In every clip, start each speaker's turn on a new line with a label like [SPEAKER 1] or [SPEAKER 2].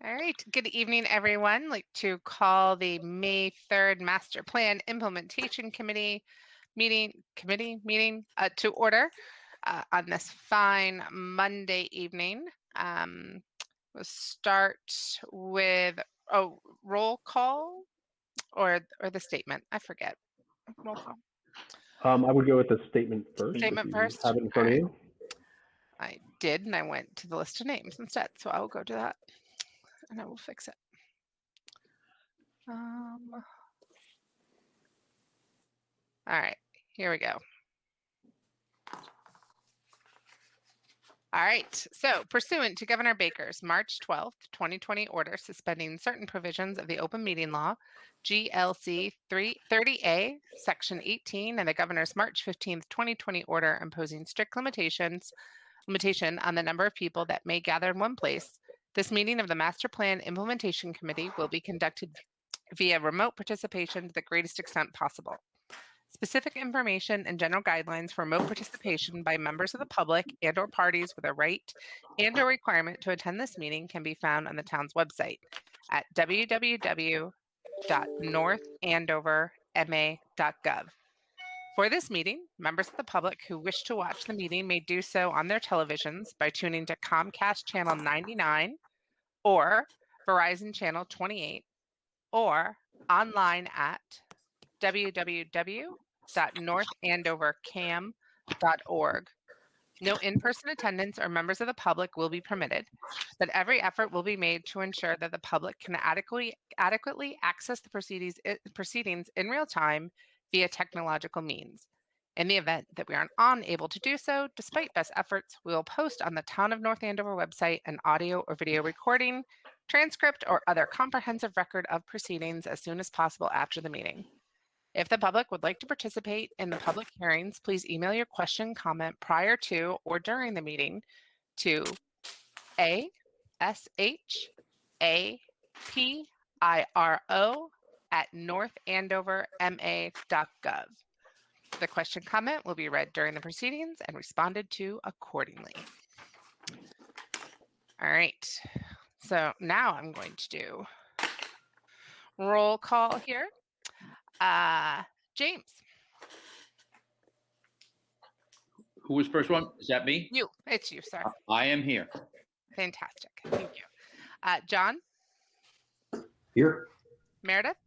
[SPEAKER 1] All right. Good evening, everyone. I'd like to call the May 3rd Master Plan Implementation Committee meeting to order on this fine Monday evening. We'll start with roll call or the statement. I forget. Roll call.
[SPEAKER 2] I would go with the statement first.
[SPEAKER 1] Statement
[SPEAKER 2] if you
[SPEAKER 1] first.
[SPEAKER 2] have it in front of you.
[SPEAKER 1] I did, and I went to the list of names instead. So I will go to that, and I will fix it. All right, here we go. All right, so pursuant to Governor Baker's March 12th, 2020 order suspending certain provisions of the open meeting law, GLC 330A, Section 18, and the Governor's March 15th, 2020 order imposing strict limitation on the number of people that may gather in one place, this meeting of the Master Plan Implementation Committee will be conducted via remote participation to the greatest extent possible. Specific information and general guidelines for remote participation by members of the public and/or parties with a right and/or requirement to attend this meeting can be found on the town's website at www.northandoverma.gov. For this meeting, members of the public who wish to watch the meeting may do so on their televisions by tuning to Comcast Channel 99 or Verizon Channel 28 or online at www.northandovercam.org. No in-person attendance or members of the public will be permitted, but every effort will be made to ensure that the public can adequately access the proceedings in real time via technological means. In the event that we are unable to do so, despite best efforts, we will post on the Town of North Andover website an audio or video recording, transcript, or other comprehensive record of proceedings as soon as possible after the meeting. If the public would like to participate in the public hearings, please email your question, comment prior to or during the meeting to ashapiro@northandoverma.gov. The question comment will be read during the proceedings and responded to accordingly. All right, so now I'm going to do roll call here. James.
[SPEAKER 3] Who was first one? Is that me?
[SPEAKER 1] You. It's you, sir.
[SPEAKER 3] I am here.
[SPEAKER 1] Fantastic. Thank you. John.
[SPEAKER 4] Here.
[SPEAKER 1] Meredith.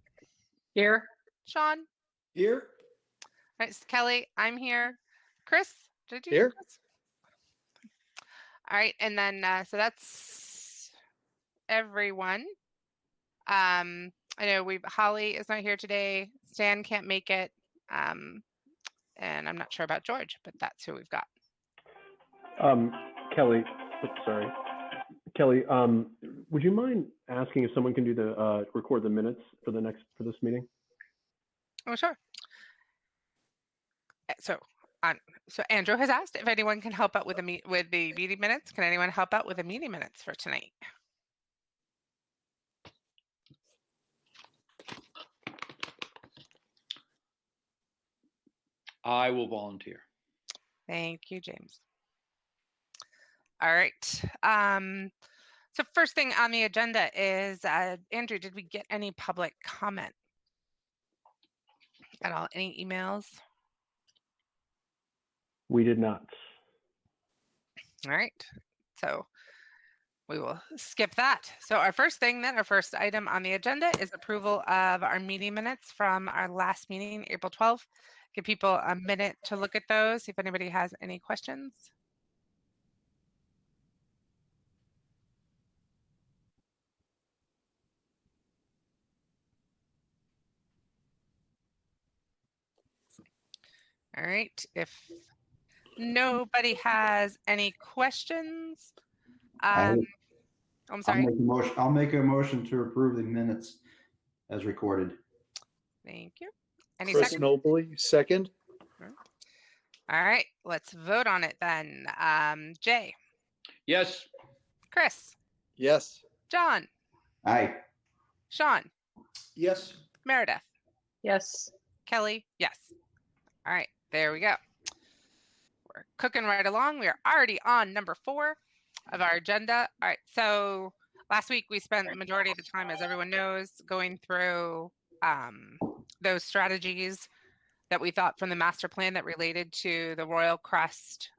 [SPEAKER 5] Here.
[SPEAKER 1] Sean.
[SPEAKER 4] Here.
[SPEAKER 1] All right, Kelly. I'm here. Chris. Did you?
[SPEAKER 4] Here.
[SPEAKER 1] Chris? All right, and then so that's everyone. I know Holly is not here today. Stan can't make it. And I'm not sure about George, but that's who we've got.
[SPEAKER 2] Kelly, sorry. Kelly, would you mind asking if someone can do the record the minutes for this meeting?
[SPEAKER 1] Oh, sure. So Andrew has asked if anyone can help out with the meeting minutes. Can anyone help out with the meeting minutes for tonight?
[SPEAKER 3] I will volunteer.
[SPEAKER 1] Thank you, James. All right. So first thing on the agenda is, Andrew, did we get any public comment at all? Any emails?
[SPEAKER 2] We did not.
[SPEAKER 1] All right. So we will skip that. So our first item on the agenda is approval of our meeting minutes from our last meeting, April 12th. Give people a minute to look at those, see if anybody has any questions. All right, if nobody has any questions, I'm sorry.
[SPEAKER 4] I'll make a motion to approve the minutes as recorded.
[SPEAKER 1] Thank you. Any
[SPEAKER 6] Chris
[SPEAKER 1] second?
[SPEAKER 6] Nobley, second.
[SPEAKER 1] All right, let's vote on it then. Jay.
[SPEAKER 3] Yes.
[SPEAKER 1] Chris.
[SPEAKER 6] Yes.
[SPEAKER 1] John.
[SPEAKER 4] Aye.
[SPEAKER 1] Sean.
[SPEAKER 4] Yes.
[SPEAKER 1] Meredith.
[SPEAKER 5] Yes.
[SPEAKER 1] Kelly. Yes. All right, there we go. We're cooking right along. We are already on number 4 of our agenda. All right, so last week we spent the majority of the time, as everyone knows, going through those strategies that we thought from the master plan that related to the Royal Crest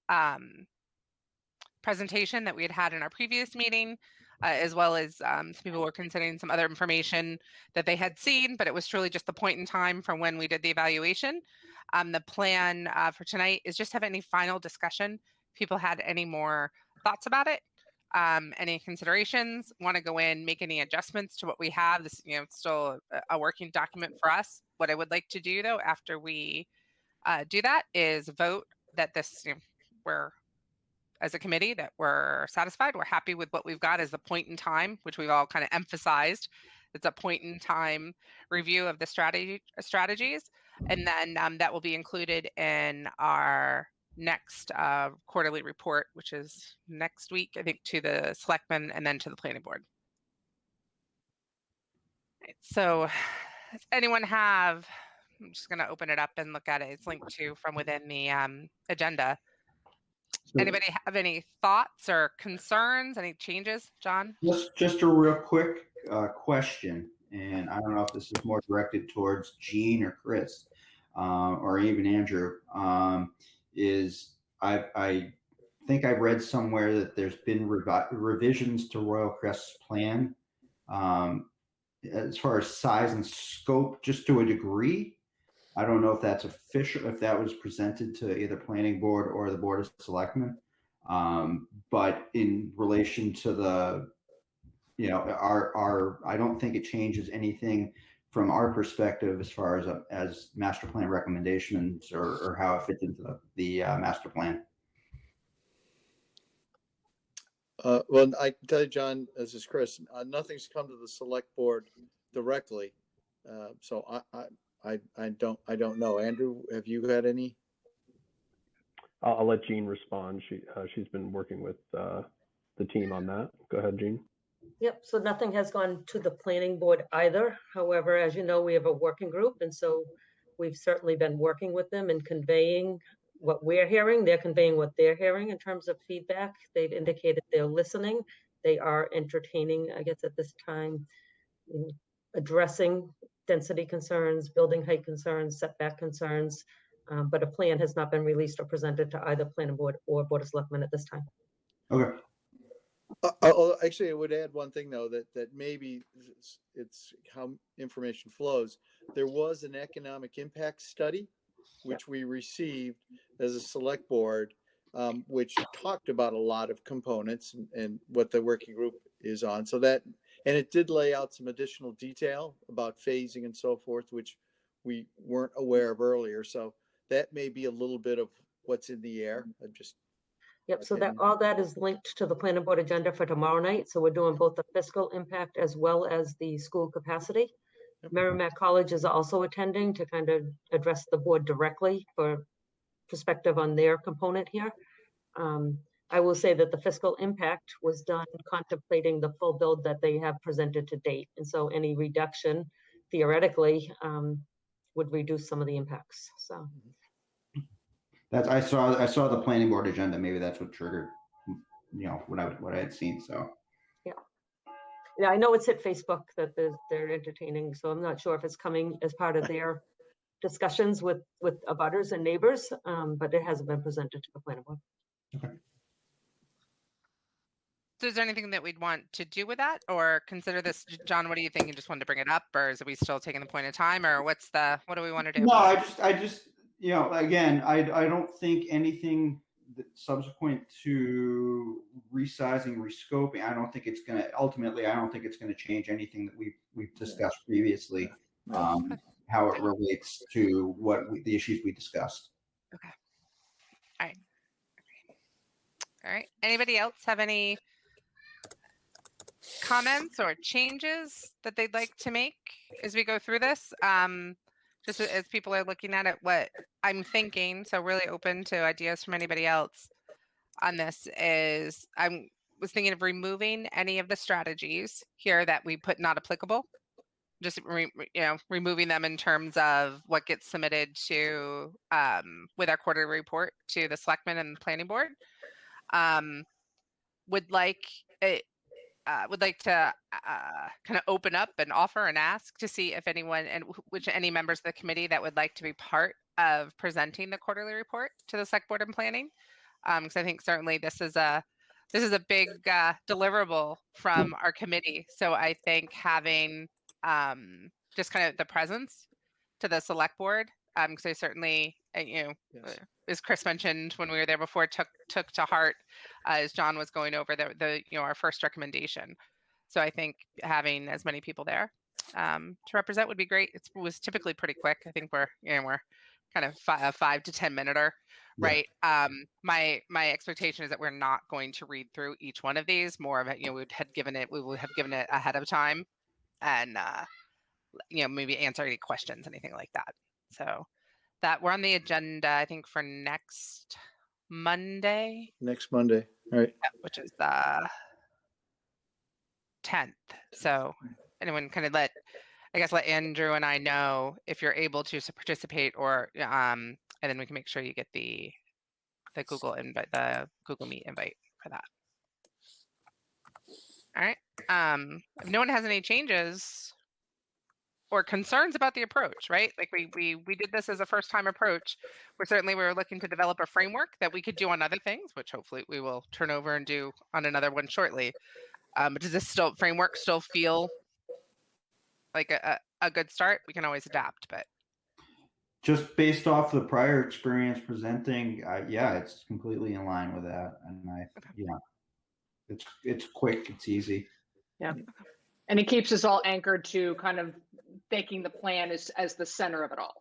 [SPEAKER 1] presentation that we had in our previous meeting, as well as some people were considering some other information that they had seen, but it was truly just the point in time from when we did the evaluation. The plan for tonight is just have any final discussion. People had any more thoughts about it, any considerations, want to go in, make any adjustments to what we have. This, it's still a working document for us. What I would like to do though, after we do that, is vote that this, we're, as a committee, that we're satisfied, we're happy with what we've got as the point in time, which we've all kind of emphasized. It's a point in time review of the strategies, and then that will be included in our next quarterly report, which is next week, I think, to the selectmen and then to the planning board. Right, so does anyone have, I'm just going to open it up and look at it. It's linked to from within the agenda.
[SPEAKER 4] So
[SPEAKER 1] Anybody have any thoughts or concerns, any changes, John?
[SPEAKER 4] just a real quick question, and I don't know if this is more directed towards Gene or Chris, or even Andrew. Is I think I read somewhere that there's been revisions to Royal Crest's plan, as far as size and scope, just to a degree. I don't know if that's official, if that was presented to either planning board or the board of selectmen. But in relation to the, I don't think it changes anything from our perspective as far as master plan recommendations or how it fits into the master plan.
[SPEAKER 6] Well, I can tell you, John, this is Chris, nothing's come to the select board directly. So I don't know. Andrew, have you had any?
[SPEAKER 2] I'll let Jean respond. She's been working with the team on that. Go ahead, Jean.
[SPEAKER 7] Yep, so nothing has gone to the planning board either. However, as you know, we have a working group, and so we've certainly been working with them and conveying what we're hearing. They're conveying what they're hearing in terms of feedback. They've indicated they're listening. They are entertaining, I guess, at this time, addressing density concerns, building height concerns, setback concerns, but a plan has not been released or presented to either planning board or board of selectmen at this time.
[SPEAKER 4] Okay.
[SPEAKER 6] Actually, I would add one thing though, that maybe it's how information flows. There was an economic impact study, which we received as a select board, which talked about a lot of components and what the working group is on. So that, and it did lay out some additional detail about phasing and so forth, which we weren't aware of earlier. So that may be a little bit of what's in the air.
[SPEAKER 7] Yep, so that all that is linked to the planning board agenda for tomorrow night. So we're doing both the fiscal impact as well as the school capacity. Merrimack College is also attending to kind of address the board directly for perspective on their component here. I will say that the fiscal impact was done contemplating the full build that they have presented to date. And so any reduction theoretically would reduce some of the impacts. So
[SPEAKER 4] That's I saw the planning board agenda. Maybe that's what triggered, what I had seen. So
[SPEAKER 7] yeah, I know it's hit Facebook that they're entertaining. So I'm not sure if it's coming as part of their discussions with abutters and neighbors, but it hasn't been presented to the planning board.
[SPEAKER 4] Okay.
[SPEAKER 1] So is there anything that we'd want to do with that or consider this? John, what do you think? You just wanted to bring it up, or is we still taking the point of time, or what do we want to do?
[SPEAKER 4] No, I just again, I don't think anything that subsequent to resizing, rescoping, I don't think it's going to change anything that we've discussed previously, how it relates to the issues we discussed.
[SPEAKER 1] Okay. All right. Anybody else have any comments or changes that they'd like to make as we go through this? Just as people are looking at it, what I'm thinking, so really open to ideas from anybody else on this, is I was thinking of removing any of the strategies here that we put not applicable, just removing them in terms of what gets submitted to with our quarterly report to the selectmen and the planning board. Would like it, would like to kind of open up and offer and ask to see if anyone and any members of the committee that would like to be part of presenting the quarterly report to the select board and planning. Because I think certainly this is a big deliverable from our committee. So I think having just kind of the presence to the select board, because I certainly,
[SPEAKER 6] Yes.
[SPEAKER 1] as Chris mentioned when we were there before, took to heart as John was going over the our first recommendation. So I think having as many people there to represent would be great. It was typically pretty quick. I think we're kind of 5 to 10 minute, right? My expectation is that we're not going to read through each one of these. More of it, we would have given it ahead of time, and maybe answer any questions, anything like that. So that we're on the agenda, I think, for next Monday.
[SPEAKER 6] Next Monday. All right.
[SPEAKER 1] Which is the 10th. So anyone kind of let Andrew and I know if you're able to participate, or and then we can make sure you get the Google invite, the Google Meet invite for that. All right. If no one has any changes or concerns about the approach, right? Like we did this as a first time approach. We were looking to develop a framework that we could do on other things, which hopefully we will turn over and do on another one shortly. But does this framework still feel like a good start? We can always adapt, but
[SPEAKER 4] Just based off the prior experience presenting, yeah, it's completely in line with that. And it's quick, it's easy.
[SPEAKER 5] Yeah. And it keeps us all anchored to kind of making the plan as the center of it all.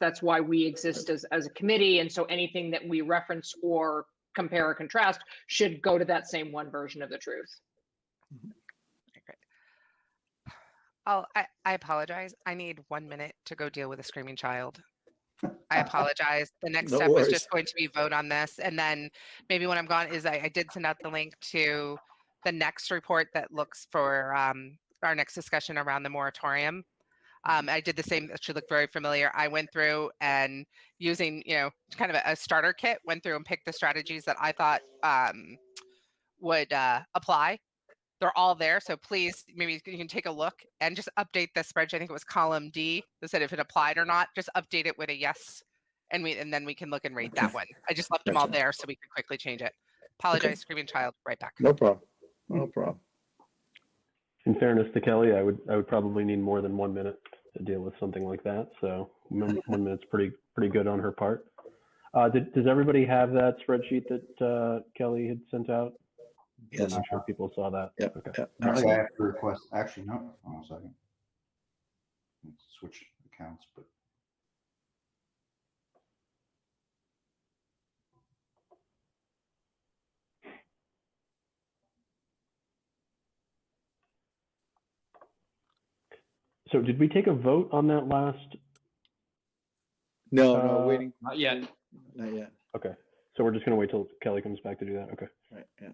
[SPEAKER 5] That's why we exist as a committee. And so anything that we reference or compare or contrast should go to that same one version of the truth.
[SPEAKER 1] great. I apologize. I need 1 minute to go deal with a screaming child. I apologize. The next
[SPEAKER 6] No
[SPEAKER 1] step was
[SPEAKER 6] worries.
[SPEAKER 1] just going to be vote on this. And then maybe when I'm gone is I did send out the link to the next report that looks for our next discussion around the moratorium. I did the same. It should look very familiar. I went through and using, kind of a starter kit, went through and picked the strategies that I thought would apply. They're all there. So please, maybe you can take a look and just update the spreadsheet. I think it was column D that said if it applied or not, just update it with a yes. And then we can look and rate that one. I just left them all there so we could quickly change it. Apologize, screaming child, right back.
[SPEAKER 6] No problem. No problem.
[SPEAKER 2] In fairness to Kelly, I would probably need more than 1 minute to deal with something like that. So 1 minute's pretty good on her part. Does everybody have that spreadsheet that Kelly had sent out?
[SPEAKER 6] Yes.
[SPEAKER 2] I'm not sure if people saw that.
[SPEAKER 6] Yeah.
[SPEAKER 2] Okay.
[SPEAKER 6] Yeah.
[SPEAKER 4] I think I have to request. Actually, no. Hold on a second. Let's switch accounts, but
[SPEAKER 2] So did we take a vote on that last?
[SPEAKER 6] No, waiting.
[SPEAKER 3] Not yet.
[SPEAKER 6] Not yet.
[SPEAKER 2] Okay. So we're just going to wait till Kelly comes back to do that. Okay.
[SPEAKER 6] Right. Yeah.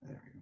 [SPEAKER 4] there we go.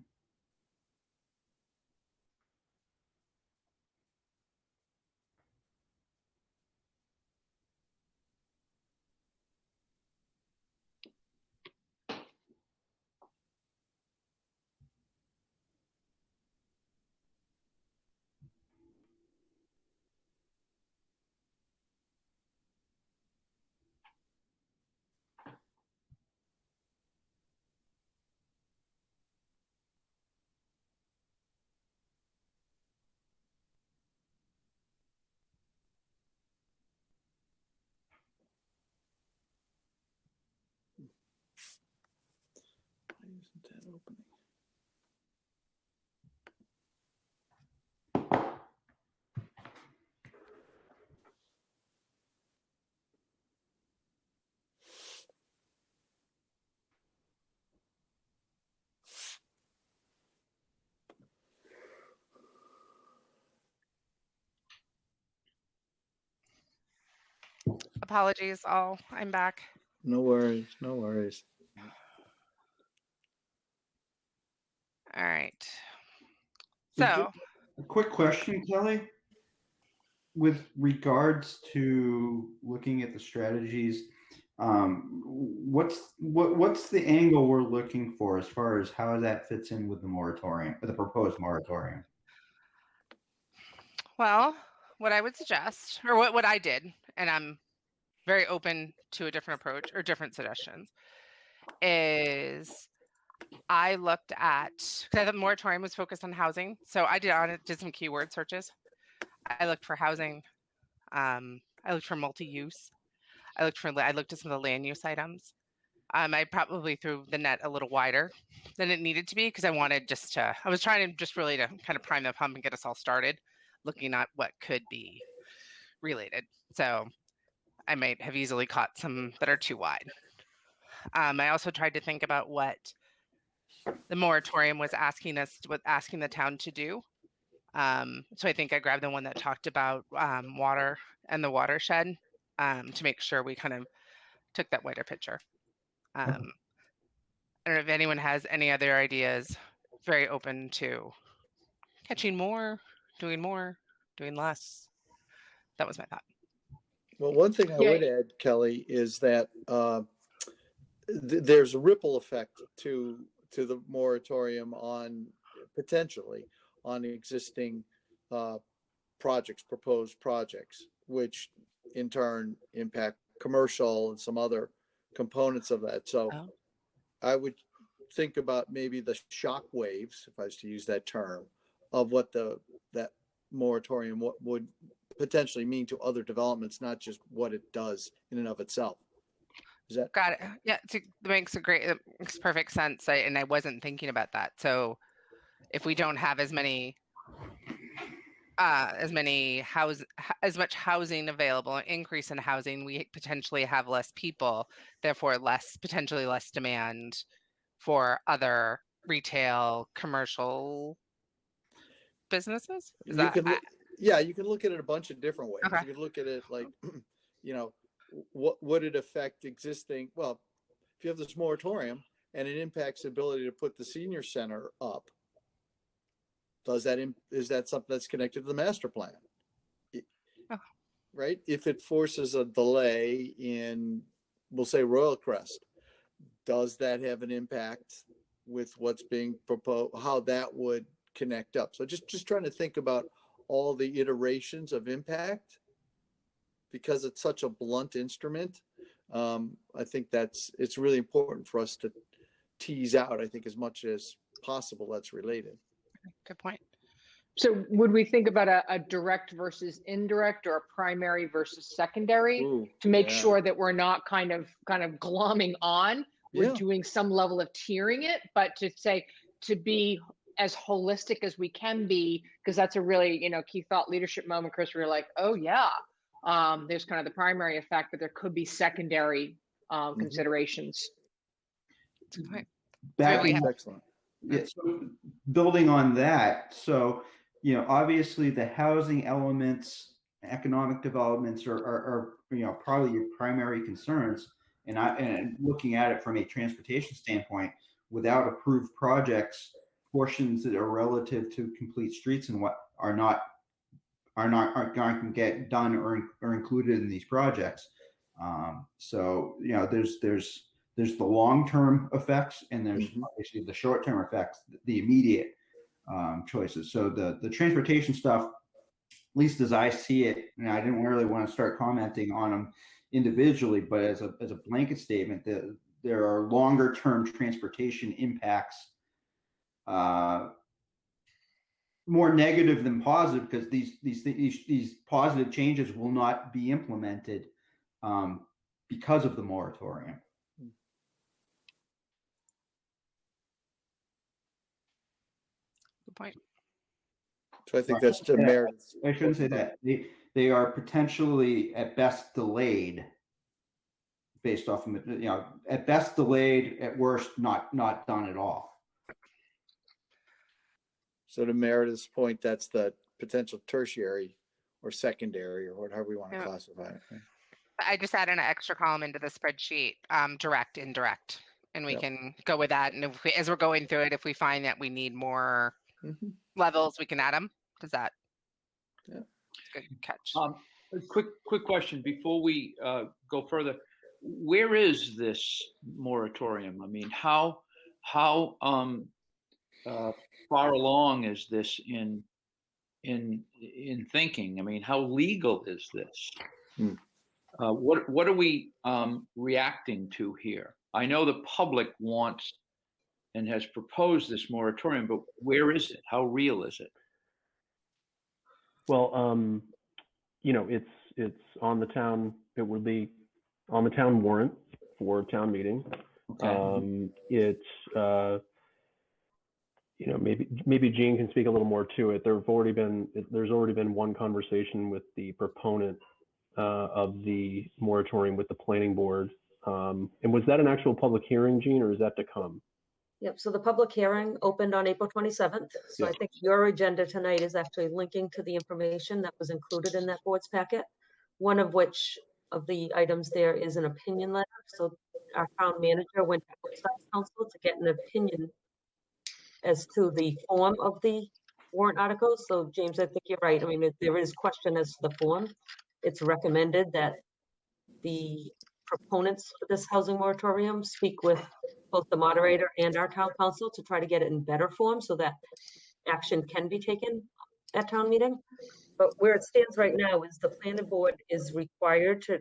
[SPEAKER 6] Why isn't that opening?
[SPEAKER 1] Apologies, all. I'm back.
[SPEAKER 6] No worries. No worries.
[SPEAKER 1] All right.
[SPEAKER 4] Did
[SPEAKER 1] So
[SPEAKER 4] A quick question, Kelly. with regards to looking at the strategies, what's the angle we're looking for as far as how that fits in with the moratorium, with the proposed moratorium?
[SPEAKER 1] Well, what I would suggest, or what I did, and I'm very open to a different approach or different suggestions, is I looked at, because the moratorium was focused on housing. So I did some keyword searches. I looked for housing. I looked for multi-use. I looked at some of the land use items. I probably threw the net a little wider than it needed to be because I was trying to just really to kind of prime the pump and get us all started looking at what could be related. So I might have easily caught some that are too wide. I also tried to think about what the moratorium was asking the town to do. So I think I grabbed the one that talked about water and the watershed to make sure we kind of took that wider picture. I don't know if anyone has any other ideas. Very open to catching more, doing less. That was my thought.
[SPEAKER 6] Well, one thing I
[SPEAKER 5] Yeah.
[SPEAKER 6] would add, Kelly, is that there's a ripple effect to the moratorium on potentially on existing proposed projects, which in turn impact commercial and some other components of that. So I would think about maybe the shock waves, if I was to use that term, of what that moratorium would potentially mean to other developments, not just what it does in and of itself. Is that
[SPEAKER 1] got it? Yeah, it makes perfect sense. And I wasn't thinking about that. So if we don't have as much housing available, increase in housing, we potentially have less people, therefore potentially less demand for other retail, commercial businesses?
[SPEAKER 6] you can look at it a bunch of different ways.
[SPEAKER 1] Okay.
[SPEAKER 6] You could look at it like, what would it affect existing? Well, if you have this moratorium and it impacts the ability to put the senior center up, is that something that's connected to the master plan? Right? If it forces a delay in, we'll say, Royal Crest, does that have an impact with what's being proposed, how that would connect up? So just trying to think about all the iterations of impact, because it's such a blunt instrument. I think it's really important for us to tease out, I think, as much as possible that's related.
[SPEAKER 1] Good point.
[SPEAKER 5] So would we think about a direct versus indirect, or a primary versus secondary, to make sure that we're not kind of glomming on? We're doing some level of tiering it, but to be as holistic as we can be, because that's a really, key thought leadership moment, Chris, where you're like, oh yeah, there's kind of the primary effect, but there could be secondary considerations.
[SPEAKER 1] That's a good point.
[SPEAKER 6] Excellent.
[SPEAKER 4] Yeah, so building on that, so obviously the housing elements, economic developments are probably your primary concerns. And looking at it from a transportation standpoint, without approved projects, portions that are relative to complete streets and what aren't going to get done or included in these projects. So there's the long-term effects, and there's obviously the short-term effects, the immediate choices. So the transportation stuff, at least as I see it, and I didn't really want to start commenting on them individually, but as a blanket statement, there are longer-term transportation impacts, more negative than positive, because these positive changes will not be implemented because of the moratorium.
[SPEAKER 1] Good point.
[SPEAKER 6] So I think that's to merit.
[SPEAKER 4] I shouldn't say that. They are potentially at best delayed, based off of, at best delayed, at worst not done at all.
[SPEAKER 6] So to Meredith's point, that's the potential tertiary or secondary, or whatever we want to classify it.
[SPEAKER 1] I just added an extra column into the spreadsheet, direct, indirect, and we can go with that. And as we're going through it, if we find that we need more levels, we can add them. Does that Good catch.
[SPEAKER 3] A quick question before we go further. Where is this moratorium? I mean, how far along is this in thinking? I mean, how legal is this? What are we reacting to here? I know the public wants and has proposed this moratorium, but where is it? How real is it?
[SPEAKER 2] Well, it's on the town. It would be on the town warrant for town meeting.
[SPEAKER 3] Okay.
[SPEAKER 2] Maybe Gene can speak a little more to it. There's already been one conversation with the proponent of the moratorium with the planning board. And was that an actual public hearing, Gene, or is that to come?
[SPEAKER 7] Yep, so the public hearing opened on April 27th. So I think your agenda tonight is actually linking to the information that was included in that board's packet. One of which of the items there is an opinion letter. So our town manager went to outside counsel to get an opinion as to the form of the warrant articles. So James, I think you're right. I mean, there is question as to the form. It's recommended that the proponents for this housing moratorium speak with both the moderator and our town council to try to get it in better form so that action can be taken at town meeting. But where it stands right now is the planning board is required to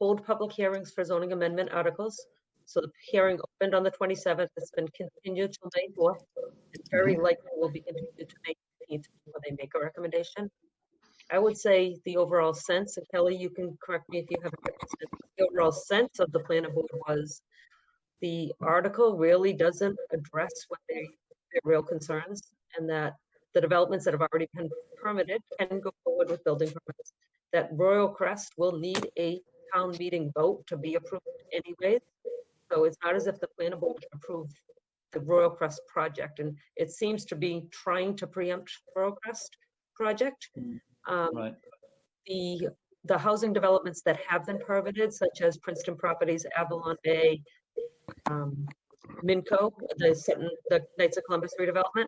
[SPEAKER 7] hold public hearings for zoning amendment articles. So the hearing opened on the 27th. It's been continued till May 4th. It very likely will be continued to May 15th before they make a recommendation. I would say the overall sense, and Kelly, you can correct me if you have a different sense. The overall sense of the planning board was the article really doesn't address what their real concerns, and that the developments that have already been permitted can go forward with building permits. That Royal Crest will need a town meeting vote to be approved anyways. So it's not as if the planning board can approve the Royal Crest project, and it seems to be trying to preempt Royal Crest project.
[SPEAKER 3] Right.
[SPEAKER 7] The housing developments that have been permitted, such as Princeton Properties, Avalon Bay, Minco, the Knights of Columbus redevelopment,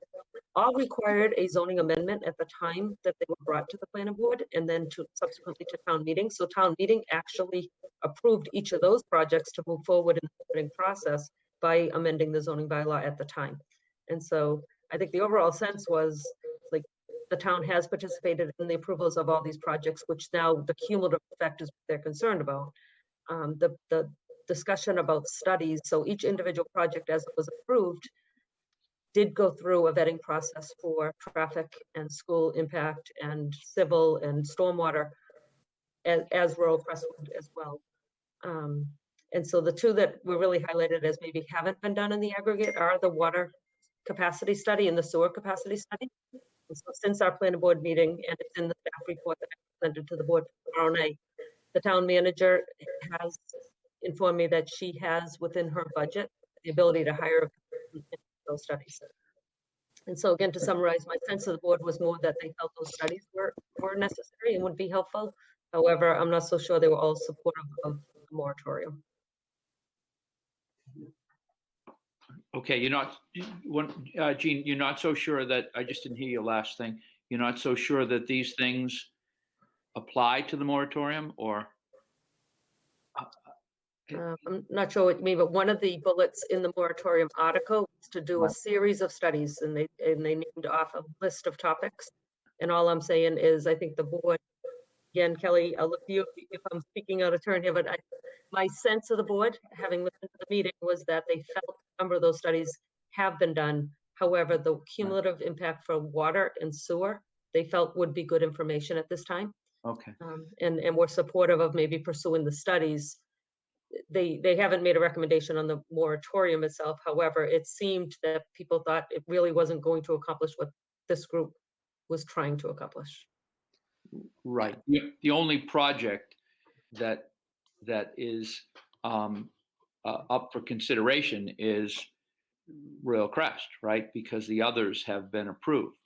[SPEAKER 7] all required a zoning amendment at the time that they were brought to the planning board and then subsequently to town meeting. So town meeting actually approved each of those projects to move forward in the permitting process by amending the zoning bylaw at the time. And so I think the overall sense was like the town has participated in the approvals of all these projects, which now the cumulative effect is what they're concerned about. The discussion about studies, so each individual project as it was approved did go through a vetting process for traffic and school impact and civil and stormwater as Rural Crest would as well. And so the two that were really highlighted as maybe haven't been done in the aggregate are the water capacity study and the sewer capacity study. And so since our planning board meeting, and it's in the staff report that I presented to the board tomorrow night, the town manager has informed me that she has within her budget the ability to hire those studies. And so again, to summarize, my sense of the board was more that they felt those studies were necessary and would be helpful. However, I'm not so sure they were all supportive of the moratorium.
[SPEAKER 3] Okay, Gene, you're not so sure that, I just didn't hear your last thing. You're not so sure that these things apply to the moratorium, or?
[SPEAKER 7] I'm not sure what you mean, but one of the bullets in the moratorium article was to do a series of studies, and they named off a list of topics. And all I'm saying is, I think the board, again, Kelly, I'll look to you if I'm speaking out of turn here, but my sense of the board, having listened to the meeting, was that they felt a number of those studies have been done. However, the cumulative impact for water and sewer, they felt would be good information at this time.
[SPEAKER 3] Okay.
[SPEAKER 7] And we're supportive of maybe pursuing the studies. They haven't made a recommendation on the moratorium itself. However, it seemed that people thought it really wasn't going to accomplish what this group was trying to accomplish.
[SPEAKER 3] Right. The only project that is up for consideration is Royal Crest, right? Because the others have been approved.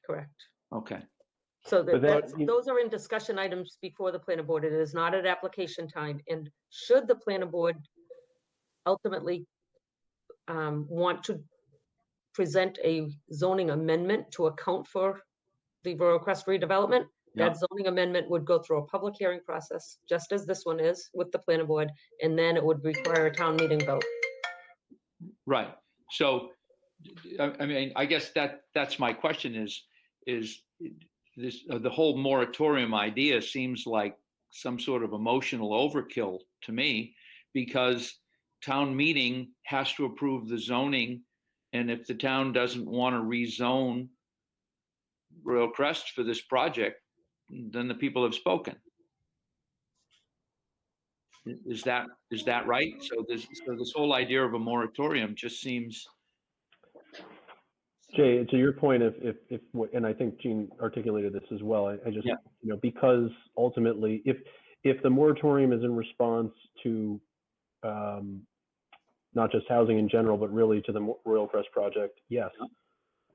[SPEAKER 7] Correct.
[SPEAKER 3] Okay.
[SPEAKER 7] So those are in discussion items before the planning board. It is not at application time. And should the planning board ultimately want to present a zoning amendment to account for the Royal Crest redevelopment,
[SPEAKER 3] Yeah.
[SPEAKER 7] That zoning amendment would go through a public hearing process, just as this one is with the planning board, and then it would require a town meeting vote.
[SPEAKER 3] Right. So, I mean, I guess that's my question is this, the whole moratorium idea seems like some sort of emotional overkill to me, because town meeting has to approve the zoning. And if the town doesn't want to rezone Royal Crest for this project, then the people have spoken. Is that right? So this whole idea of a moratorium just seems.
[SPEAKER 2] Jay, to your point, and I think Gene articulated this as well. I just,
[SPEAKER 3] Yeah.
[SPEAKER 2] Because ultimately, if the moratorium is in response to not just housing in general, but really to the Royal Crest project, yes,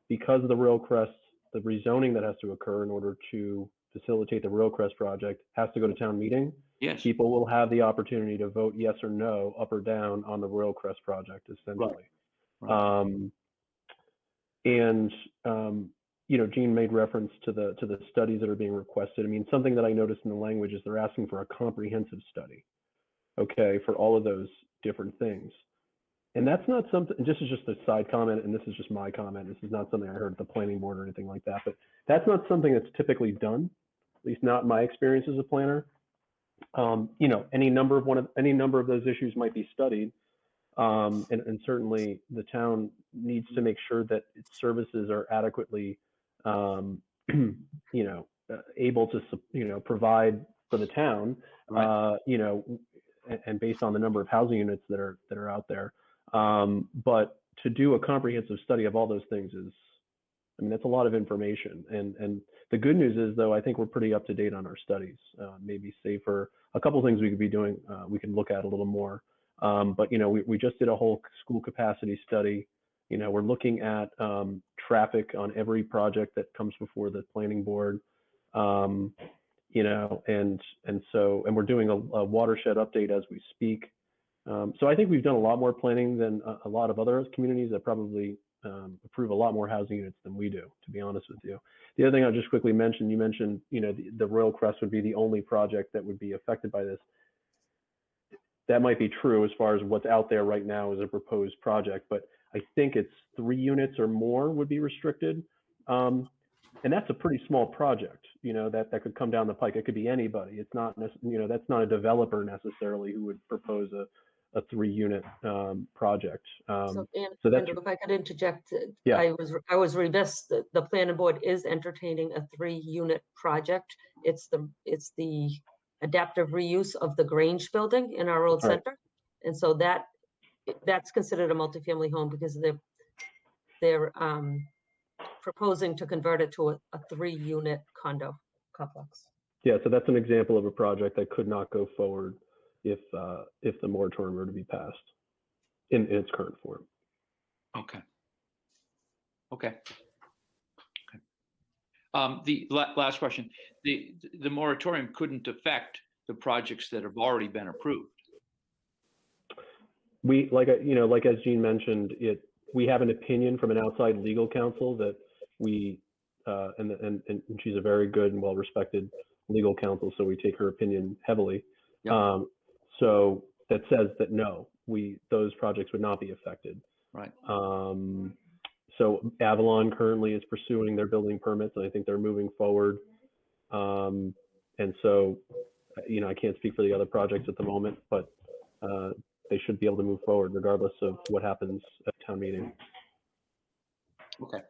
[SPEAKER 2] because of the Royal Crest, the rezoning that has to occur in order to facilitate the Royal Crest project has to go to town meeting.
[SPEAKER 3] Yes.
[SPEAKER 2] People will have the opportunity to vote yes or no, up or down on the Royal Crest project, essentially.
[SPEAKER 3] Right.
[SPEAKER 2] Gene made reference to the studies that are being requested. I mean, something that I noticed in the language is they're asking for a comprehensive study, okay, for all of those different things. And that's not something, this is just a side comment, and this is just my comment. This is not something I heard at the planning board or anything like that, but that's not something that's typically done, at least not in my experience as a planner. Any number of those issues might be studied. And certainly the town needs to make sure that its services are adequately, able to, provide for the town,
[SPEAKER 3] Right.
[SPEAKER 2] And based on the number of housing units that are out there. But to do a comprehensive study of all those things that's a lot of information. And the good news is, though, I think we're pretty up to date on our studies. Maybe save for a couple of things we could be doing. We can look at a little more. But we just did a whole school capacity study. We're looking at traffic on every project that comes before the planning board. And we're doing a watershed update as we speak. So I think we've done a lot more planning than a lot of other communities that probably approve a lot more housing units than we do, to be honest with you. The other thing I'll just quickly mention, you mentioned, the Royal Crest would be the only project that would be affected by this. That might be true as far as what's out there right now as a proposed project, but I think it's 3 units or more would be restricted. And that's a pretty small project, that could come down the pike. It could be anybody. It's not, that's not a developer necessarily who would propose a 3-unit project.
[SPEAKER 7] So,
[SPEAKER 2] so that's,
[SPEAKER 7] Andrew, if I could interject,
[SPEAKER 2] yeah.
[SPEAKER 7] I was remiss that the planning board is entertaining a 3-unit project. It's the adaptive reuse of the Grange building in our old
[SPEAKER 2] Right.
[SPEAKER 7] center. And so that's considered a multifamily home because they're proposing to convert it to a 3-unit condo complex.
[SPEAKER 2] Yeah, so that's an example of a project that could not go forward if the moratorium were to be passed in its current form.
[SPEAKER 3] Okay. The last question: the moratorium couldn't affect the projects that have already been approved.
[SPEAKER 2] We like as Gene mentioned, we have an opinion from an outside legal counsel that we and she's a very good and well-respected legal counsel, so we take her opinion heavily.
[SPEAKER 3] Yep.
[SPEAKER 2] So that says that no, those projects would not be affected.
[SPEAKER 3] Right.
[SPEAKER 2] So Avalon currently is pursuing their building permits, and I think they're moving forward. And so, I can't speak for the other projects at the moment, but they should be able to move forward regardless of what happens at town meeting.
[SPEAKER 3] Okay.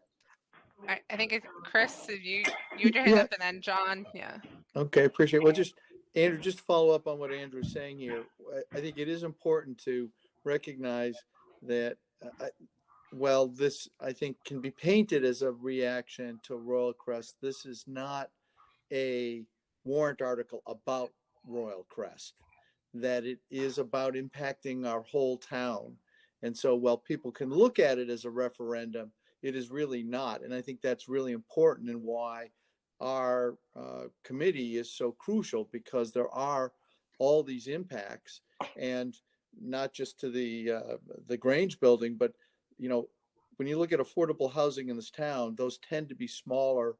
[SPEAKER 1] I think it's Chris, if you had your hand up, and then John. Yeah.
[SPEAKER 6] Okay, appreciate it. Well, Andrew, just to follow up on what Andrew's saying here, I think it is important to recognize that, this, I think, can be painted as a reaction to Royal Crest. This is not a warrant article about Royal Crest, that it is about impacting our whole town. And so while people can look at it as a referendum, it is really not. And I think that's really important, and why our committee is so crucial, because there are all these impacts, and not just to the Grange building, but when you look at affordable housing in this town, those tend to be smaller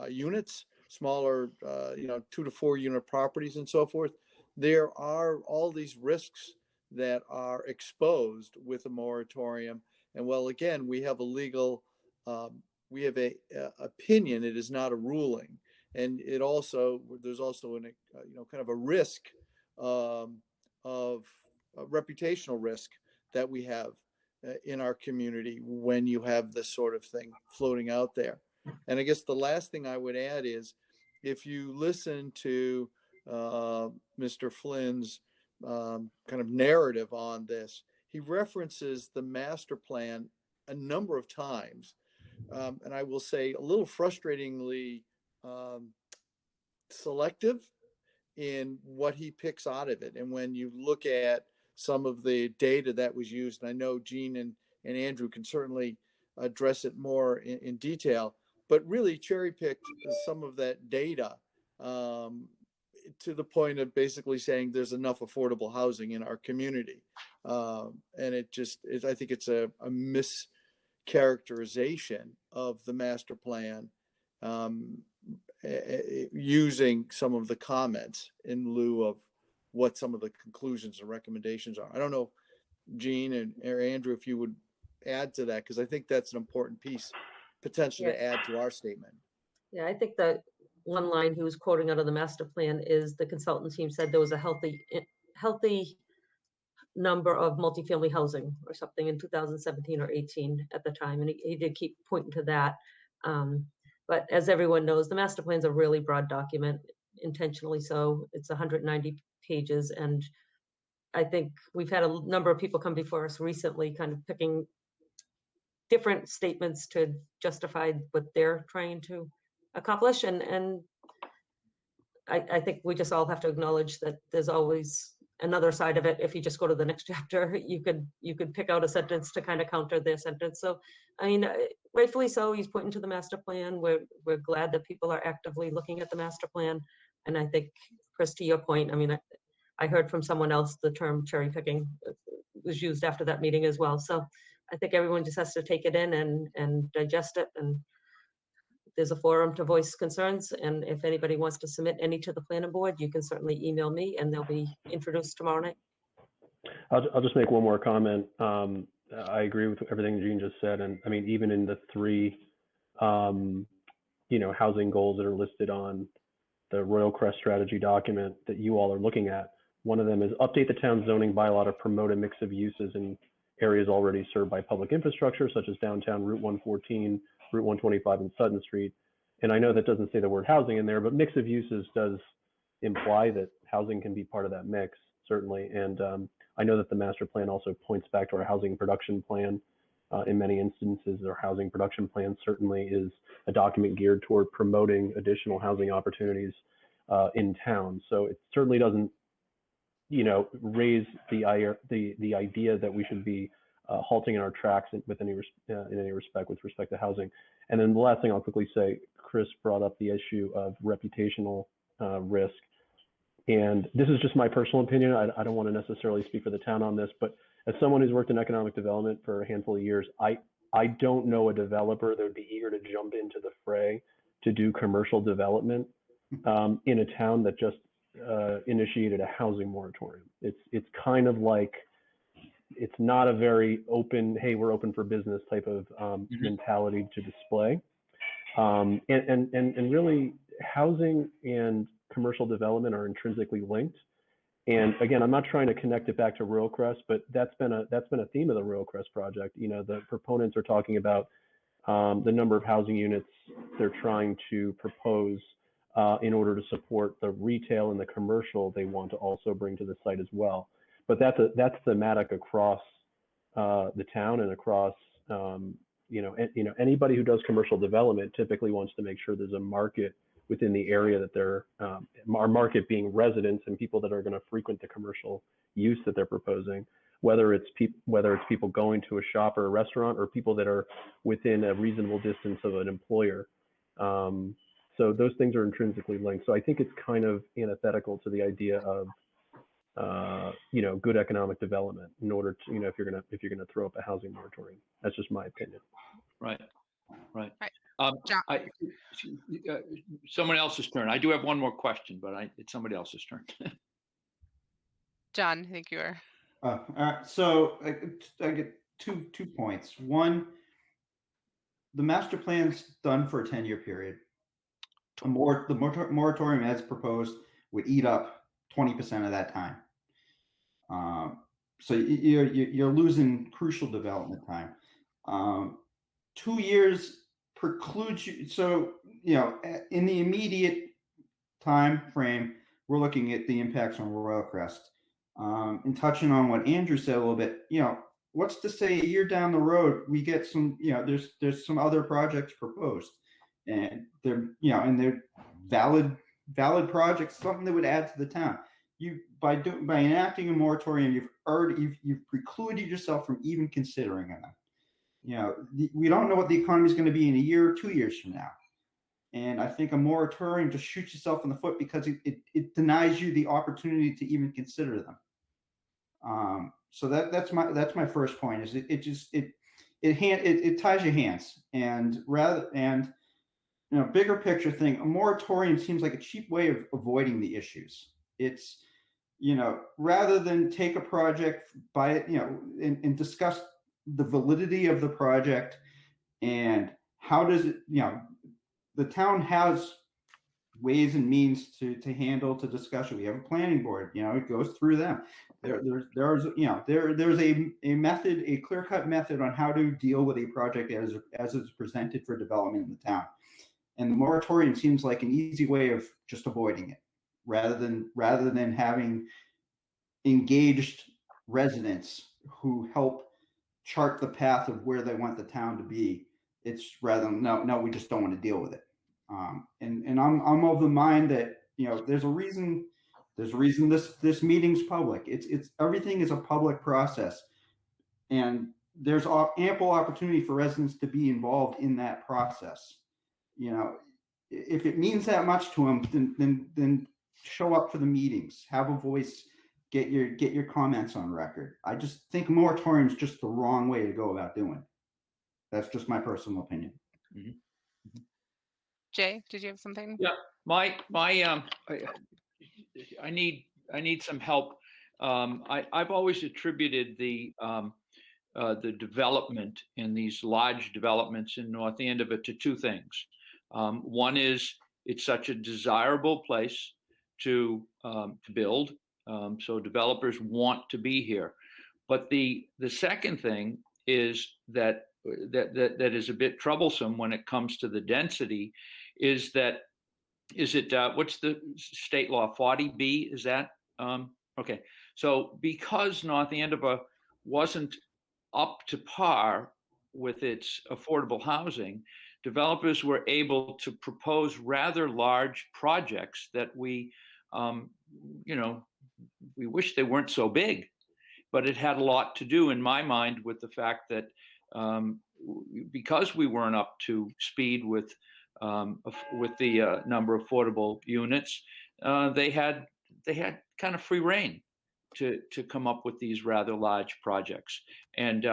[SPEAKER 6] units, smaller, 2 to 4 unit properties and so forth, there are all these risks that are exposed with a moratorium. And well, again, we have a legal, we have a opinion. It is not a ruling, and there's also an kind of a risk of a reputational risk that we have in our community when you have this sort of thing floating out there. And I guess the last thing I would add is, if you listen to Mr. Flynn's kind of narrative on this, he references the master plan a number of times. And I will say a little frustratingly selective in what he picks out of it. And when you look at some of the data that was used, and I know Gene and Andrew can certainly address it more in detail, but really cherry picked some of that data to the point of basically saying there's enough affordable housing in our community. And I think it's a mischaracterization of the master plan, using some of the comments in lieu of what some of the conclusions and recommendations are. I don't know, Gene or Andrew, if you would add to that, because I think that's an important piece potentially to add to our statement.
[SPEAKER 7] Yeah, I think that one line he was quoting out of the master plan is the consultant team said there was a healthy number of multifamily housing or something in 2017 or 18 at the time. And he did keep pointing to that. But as everyone knows, the master plan is a really broad document, intentionally so. It's 190 pages. And I think we've had a number of people come before us recently kind of picking different statements to justify what they're trying to accomplish. And I think we just all have to acknowledge that there's always another side of it. If you just go to the next chapter, you could pick out a sentence to kind of counter their sentence. So, I mean, rightfully so, he's pointing to the master plan. We're glad that people are actively looking at the master plan. And I think, Chris, to your point, I mean, I heard from someone else the term cherry picking was used after that meeting as well. So I think everyone just has to take it in and digest it. And there's a forum to voice concerns. And if anybody wants to submit any to the planning board, you can certainly email me and they'll be introduced tomorrow night.
[SPEAKER 2] I'll just make one more comment. I agree with everything Gene just said. And I mean, even in the 3, housing goals that are listed on the Royal Crest strategy document that you all are looking at, one of them is update the town's zoning bylaw to promote a mix of uses in areas already served by public infrastructure, such as downtown Route 114, Route 125, and Sutton Street. And I know that doesn't say the word housing in there, but mix of uses does imply that housing can be part of that mix, certainly. And I know that the master plan also points back to our housing production plan. In many instances, our housing production plan certainly is a document geared toward promoting additional housing opportunities in town. So it certainly doesn't, raise the idea that we should be halting in our tracks in any respect with respect to housing. And then the last thing I'll quickly say, Chris brought up the issue of reputational risk. And this is just my personal opinion. I don't want to necessarily speak for the town on this, but as someone who's worked in economic development for a handful of years, I don't know a developer that would be eager to jump into the fray to do commercial development in a town that just initiated a housing moratorium. It's kind of like, it's not a very open, hey, we're open for business type of mentality to display. And really, housing and commercial development are intrinsically linked. And again, I'm not trying to connect it back to Rural Crest, but that's been a theme of the Rural Crest project. The proponents are talking about the number of housing units they're trying to propose in order to support the retail and the commercial they want to also bring to the site as well. But that's thematic across the town and across anybody who does commercial development typically wants to make sure there's a market within the area that they're, our market being residents and people that are going to frequent the commercial use that they're proposing, whether it's people going to a shop or a restaurant or people that are within a reasonable distance of an employer. So those things are intrinsically linked. So I think it's kind of antithetical to the idea of, good economic development in order to, if you're gonna throw up a housing moratorium. That's just my opinion.
[SPEAKER 3] Right.
[SPEAKER 1] John.
[SPEAKER 3] Someone else's turn. I do have one more question, but it's somebody else's turn.
[SPEAKER 1] John, I think you were.
[SPEAKER 4] All right. So I get two points. One, the master plan's done for a 10-year period. The moratorium as proposed would eat up 20% of that time. So you're losing crucial development time. 2 years precludes you. So, in the immediate time frame, we're looking at the impacts on Royal Crest. And touching on what Andrew said a little bit, what's to say a year down the road, we get some, there's some other projects proposed, and they're valid projects, something that would add to the town. By enacting a moratorium, you've precluded yourself from even considering them. We don't know what the economy is going to be in a year or 2 years from now. And I think a moratorium just shoots yourself in the foot because it denies you the opportunity to even consider them. So that's my first point. Is it ties your hands, and bigger picture thing. A moratorium seems like a cheap way of avoiding the issues. It's rather than take a project by it, and discuss the validity of the project and how does it, the town has ways and means to discuss it. We have a planning board, it goes through them. There's a method, a clear-cut method on how to deal with a project as it's presented for development in the town. And the moratorium seems like an easy way of just avoiding it, rather than having engaged residents who help chart the path of where they want the town to be. It's rather than no, we just don't want to deal with it. And I'm of the mind that there's a reason this meeting's public. It's everything is a public process, and there's ample opportunity for residents to be involved in that process. If it means that much to them, then show up for the meetings, have a voice, get your comments on record. I just think moratorium is just the wrong way to go about doing it. That's just my personal opinion.
[SPEAKER 3] Mm-hmm.
[SPEAKER 1] Jay, did you have something?
[SPEAKER 3] Yeah, I need some help. I've always attributed the development in these large developments in North Andover to two things. One is it's such a desirable place to build, so developers want to be here. But the second thing is that is a bit troublesome when it comes to the density. Is it what's the state law, 40B? Is that okay? So because North Andover wasn't up to par with its affordable housing, developers were able to propose rather large projects that we wish they weren't so big, but it had a lot to do, in my mind, with the fact that because we weren't up to speed with the number of affordable units, they had kind of free reign to come up with these rather large projects, and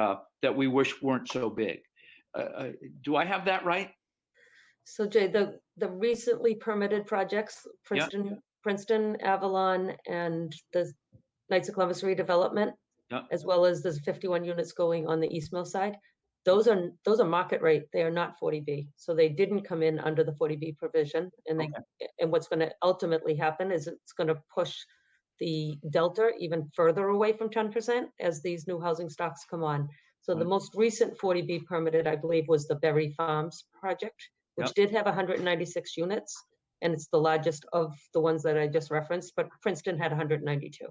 [SPEAKER 3] that we wish weren't so big. Do I have that right?
[SPEAKER 7] So Jay, the recently permitted projects, Princeton, Avalon, and the Knights of Columbus redevelopment, as well as there's 51 units going on the East Mill side. Those are market rate. They are not 40B. So they didn't come in under the 40B provision. And and what's going to ultimately happen is it's going to push the delta even further away from 10% as these new housing stocks come on. So the most recent 40B permitted, I believe, was the Berry Farms project, which did have 196 units. And it's the largest of the ones that I just referenced, but Princeton had 192.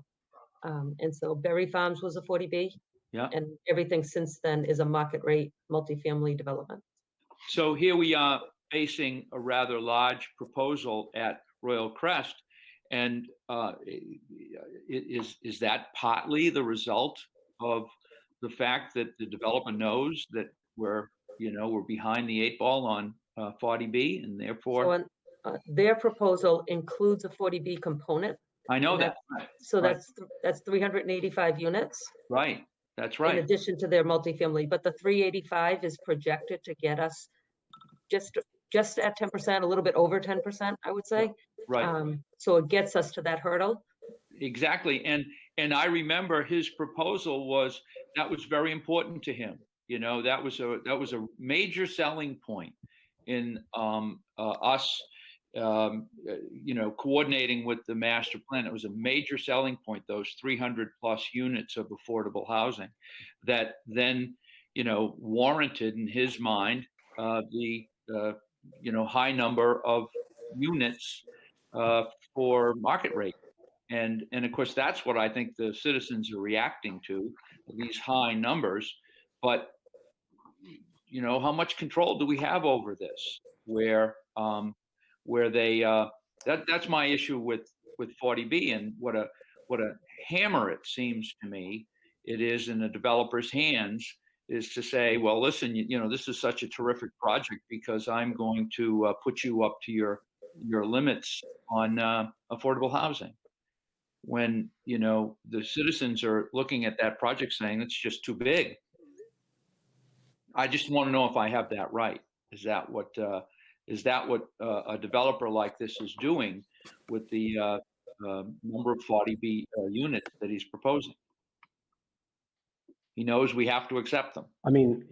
[SPEAKER 7] And so Berry Farms was a 40B. And everything since then is a market rate multifamily development.
[SPEAKER 3] So here we are facing a rather large proposal at Royal Crest. And is that partly the result of the fact that the developer knows that we're behind the 8 ball on 40B, and therefore
[SPEAKER 7] their proposal includes a 40B component?
[SPEAKER 3] I know that.
[SPEAKER 7] So that's 385 units.
[SPEAKER 3] Right. That's right.
[SPEAKER 7] In addition to their multifamily, but the 385 is projected to get us just at 10%, a little bit over 10%, I would say.
[SPEAKER 3] Right.
[SPEAKER 7] So it gets us to that hurdle.
[SPEAKER 3] Exactly. And I remember his proposal that was very important to him. You know, that was a major selling point in us, you know, coordinating with the master plan. It was a major selling point, those 300 plus units of affordable housing that then, you know, warranted in his mind the you know, high number of units for market rate. And of course, that's what I think the citizens are reacting to, these high numbers. But, you know, how much control do we have over this? Where they that's my issue with 40B, and what a hammer it seems to me it is in the developer's hands, is to say, well, listen, you know, this is such a terrific project because I'm going to put you up to your limits on affordable housing. When, you know, the citizens are looking at that project saying it's just too big. I just want to know if I have that right. Is that what a developer like this is doing with the number of 40B units that he's proposing? He knows we have to accept them.
[SPEAKER 2] I mean,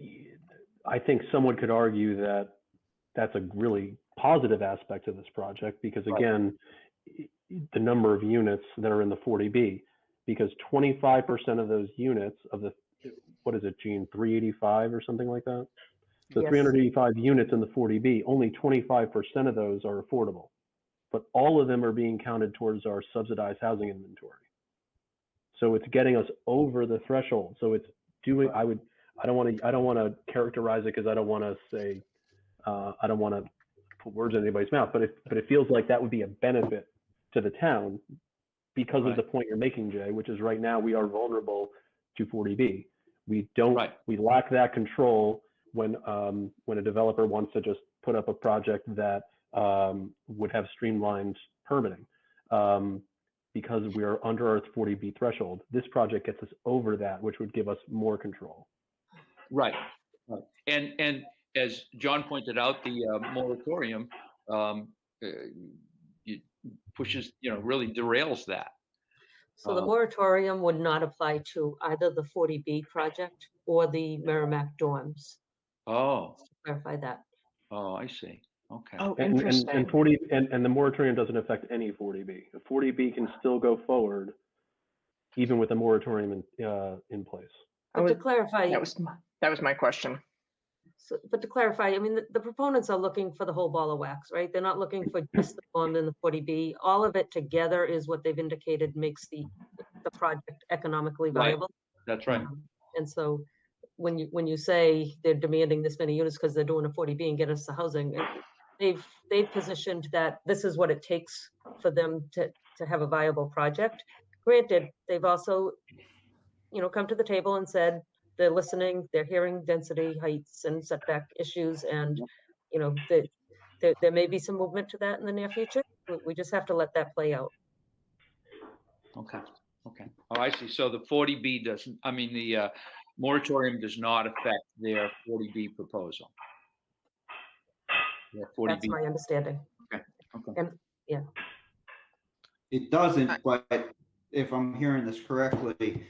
[SPEAKER 2] I think someone could argue that that's a really positive aspect of this project because, again, the number of units that are in the 40B, because 25% of those units of the, what is it, Gene, 385 or something like that? So
[SPEAKER 7] Yes.
[SPEAKER 2] 385 units in the 40B, only 25% of those are affordable, but all of them are being counted towards our subsidized housing inventory. So it's getting us over the threshold. So it's doing, I don't want to characterize it because I don't want to say, I don't want to put words in anybody's mouth, but it feels like that would be a benefit to the town because of the point you're making, Jay, which is right now we are vulnerable to 40B. We don't, we lack that control when a developer wants to just put up a project that would have streamlined permitting. Because we are under our 40B threshold. This project gets us over that, which would give us more control.
[SPEAKER 3] Right. And as John pointed out, the moratorium pushes, you know, really derails that.
[SPEAKER 7] So the moratorium would not apply to either the 40B project or the Merrimack dorms.
[SPEAKER 3] Oh.
[SPEAKER 7] Just to clarify that.
[SPEAKER 3] Oh, I see. Okay.
[SPEAKER 5] Oh,
[SPEAKER 2] And
[SPEAKER 5] interesting.
[SPEAKER 2] and the moratorium doesn't affect any 40B. A 40B can still go forward, even with the moratorium in place.
[SPEAKER 7] But to clarify,
[SPEAKER 5] that was my question.
[SPEAKER 7] so, but to clarify, I mean, the proponents are looking for the whole ball of wax, right? They're not looking for just the dorm and the 40B. All of it together is what they've indicated makes the project economically viable.
[SPEAKER 3] That's right.
[SPEAKER 7] And so when you say they're demanding this many units because they're doing a 40B and get us the housing, they've positioned that this is what it takes for them to have a viable project. Granted, they've also, you know, come to the table and said they're listening, they're hearing density, heights, and setback issues, and you know there may be some movement to that in the near future. We just have to let that play out.
[SPEAKER 3] Okay. Okay. Oh, I see. So the 40B doesn't. I mean, the moratorium does not affect their 40B proposal.
[SPEAKER 7] That's my understanding.
[SPEAKER 3] Okay. Okay.
[SPEAKER 7] And yeah,
[SPEAKER 4] It doesn't, but if I'm hearing this correctly,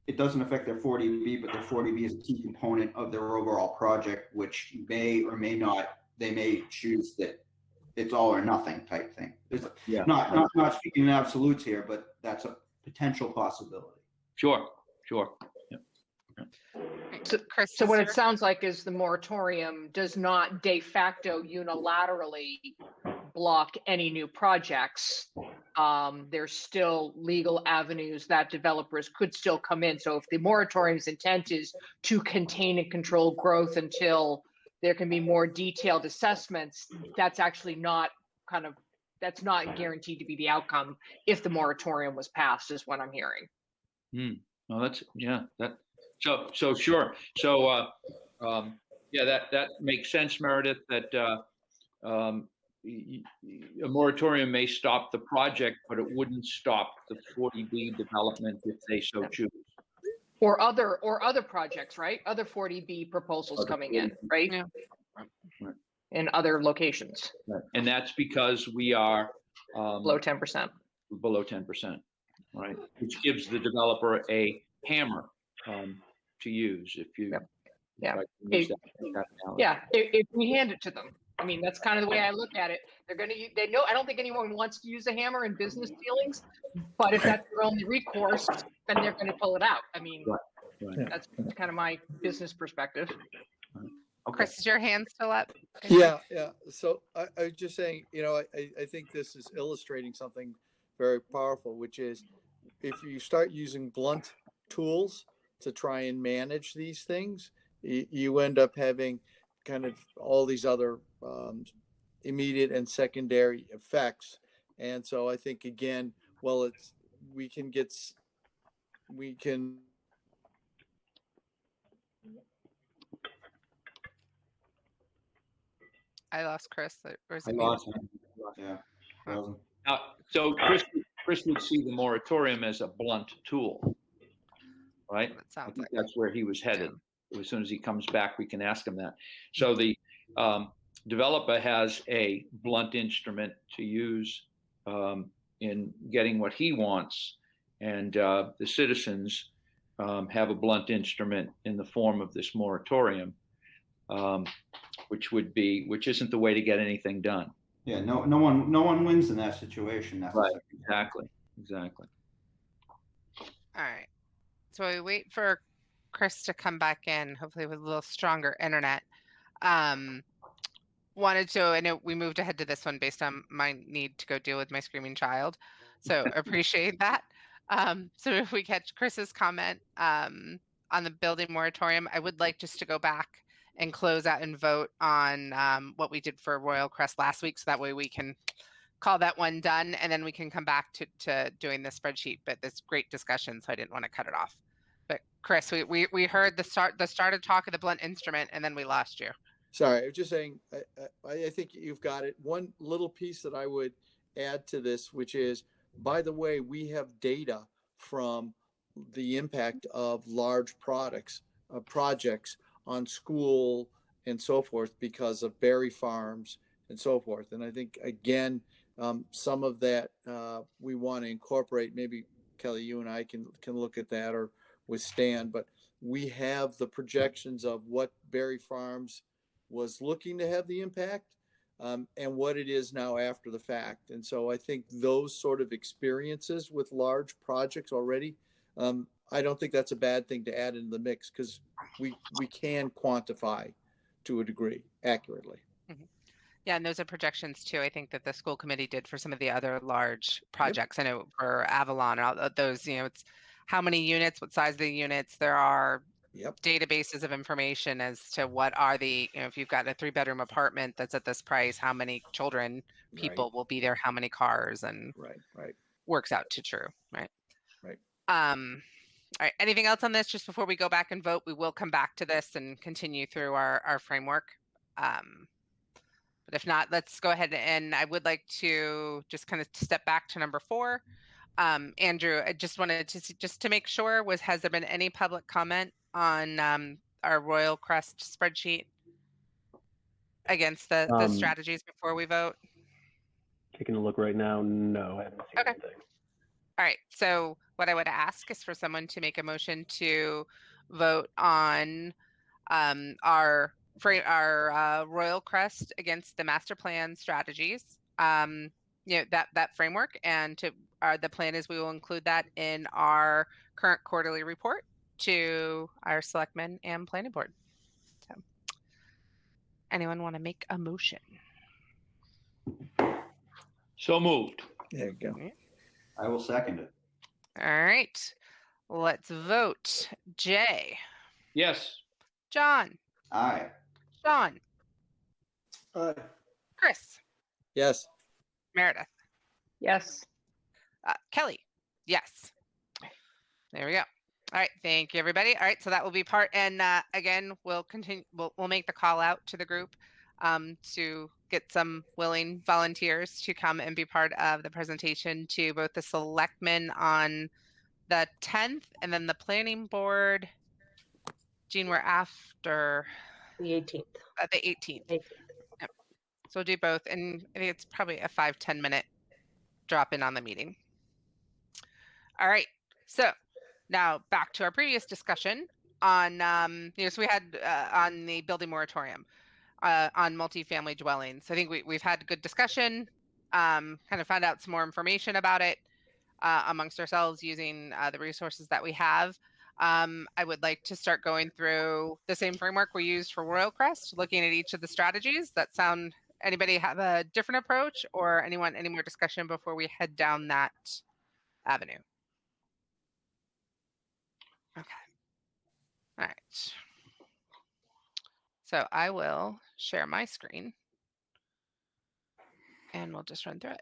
[SPEAKER 4] it doesn't affect their 40B, but their 40B is a key component of their overall project, which may or may not, they may choose that it's all or nothing type thing. It's not speaking in absolutes here, but that's a potential possibility.
[SPEAKER 3] Sure.
[SPEAKER 5] So,
[SPEAKER 1] Chris,
[SPEAKER 5] so what it sounds like is the moratorium does not de facto unilaterally block any new projects. There's still legal avenues that developers could still come in. So if the moratorium's intent is to contain and control growth until there can be more detailed assessments, that's actually not that's not guaranteed to be the outcome if the moratorium was passed, is what I'm hearing.
[SPEAKER 3] No, that's, so sure. So, that makes sense, Meredith, that a moratorium may stop the project, but it wouldn't stop the 40B development if they so choose.
[SPEAKER 5] Or other projects, right? Other 40B proposals coming in, right?
[SPEAKER 1] Yeah.
[SPEAKER 3] Right.
[SPEAKER 5] in other locations,
[SPEAKER 3] Right. And that's because we are
[SPEAKER 5] below 10%.
[SPEAKER 3] below 10%, right? Which gives the developer a hammer to use if you.
[SPEAKER 5] Yep.
[SPEAKER 3] if
[SPEAKER 5] Yeah.
[SPEAKER 3] I can use that analogy.
[SPEAKER 5] Yeah, if we hand it to them. I mean, that's kind of the way I look at it. They know, I don't think anyone wants to use a hammer in business dealings, but if that's their only recourse, then they're going to pull it out. I mean,
[SPEAKER 3] Right.
[SPEAKER 5] that's kind of my business perspective.
[SPEAKER 3] Okay.
[SPEAKER 1] Chris, is your hand still up?
[SPEAKER 6] Yeah, yeah. So I was just saying, I think this is illustrating something very powerful, which is if you start using blunt tools to try and manage these things, you end up having kind of all these other immediate and secondary effects. And so I think, again, well, we can
[SPEAKER 1] I lost Chris. Or is
[SPEAKER 4] I
[SPEAKER 1] it me?
[SPEAKER 4] lost him. Yeah. Frozen.
[SPEAKER 3] So Chris would see the moratorium as a blunt tool, right?
[SPEAKER 1] That
[SPEAKER 3] I
[SPEAKER 1] sounds
[SPEAKER 3] think
[SPEAKER 1] like
[SPEAKER 3] that's where he was headed. As soon as he comes back, we can ask him that. So the developer has a blunt instrument to use in getting what he wants, and the citizens have a blunt instrument in the form of this moratorium, which isn't the way to get anything done.
[SPEAKER 4] Yeah, no one wins in that situation necessarily.
[SPEAKER 3] Right. Exactly.
[SPEAKER 1] All right. So we wait for Chris to come back in, hopefully with a little stronger internet. Wanted to, I know we moved ahead to this one based on my need to go deal with my screaming child. So appreciate that. So if we catch Chris's comment on the building moratorium, I would like just to go back and close out and vote on what we did for Royal Crest last week. So that way we can call that one done, and then we can come back to doing the spreadsheet. But this great discussion, so I didn't want to cut it off. But Chris, we heard the started talk of the blunt instrument, and then we lost you.
[SPEAKER 6] Sorry, I was just saying, I think you've got it. One little piece that I would add to this, which is, by the way, we have data from the impact of large projects on school and so forth because of berry farms and so forth. And I think, again, some of that we want to incorporate. Maybe Kelly, you and I can look at that, or with Stan, but we have the projections of what berry farms was looking to have the impact and what it is now after the fact. And so I think those sort of experiences with large projects already, I don't think that's a bad thing to add into the mix, because we can quantify to a degree accurately.
[SPEAKER 1] Mm-hmm. Yeah, and those are projections too. I think that the school committee did for some of the other large projects. Yep. I know for Avalon and all those, it's how many units, what size of the units. There are databases of information as to what are the, if you've got a 3-bedroom apartment that's at this price, how many children, people will be there, how many cars, and works out to true, right? All right, anything else on this just before we go back and vote? We will come back to this and continue through our framework. But if not, let's go ahead, and I would like to just kind of step back to number 4. Andrew, I just wanted to make sure, has there been any public comment on our Royal Crest spreadsheet against the strategies before we vote?
[SPEAKER 2] Taking a look right now. No, I haven't seen anything.
[SPEAKER 1] All right. So what I would ask is for someone to make a motion to vote on our Royal Crest against the master plan strategies. That framework, and the plan is we will include that in our current quarterly report to our selectmen and planning board. So anyone want to make a motion?
[SPEAKER 3] So moved.
[SPEAKER 6] There you go.
[SPEAKER 4] I will second it.
[SPEAKER 1] All right, let's vote. Jay.
[SPEAKER 3] Yes.
[SPEAKER 1] John.
[SPEAKER 4] Aye.
[SPEAKER 1] Sean.
[SPEAKER 6] Aye.
[SPEAKER 1] Chris.
[SPEAKER 6] Yes.
[SPEAKER 1] Meredith.
[SPEAKER 5] Yes.
[SPEAKER 1] Kelly. Yes. There we go. All right. Thank you, everybody. All right. So that will be part. And again, we'll continue. We'll make the call out to the group to get some willing volunteers to come and be part of the presentation to both the selectmen on the 10th, and then the planning board. Jean, we're after
[SPEAKER 7] the 18th.
[SPEAKER 1] The 18th. Yep. So we'll do both, and I think it's probably a 5-10 minute drop in on the meeting. All right, so now back to our previous discussion on, so we had on the building moratorium on multifamily dwellings. I think we've had good discussion, kind of found out some more information about it amongst ourselves using the resources that we have. I would like to start going through the same framework we used for Royal Crest, looking at each of the strategies. That sound, anybody have a different approach, or anyone, any more discussion before we head down that avenue? Okay. All right. So I will share my screen and we'll just run through it.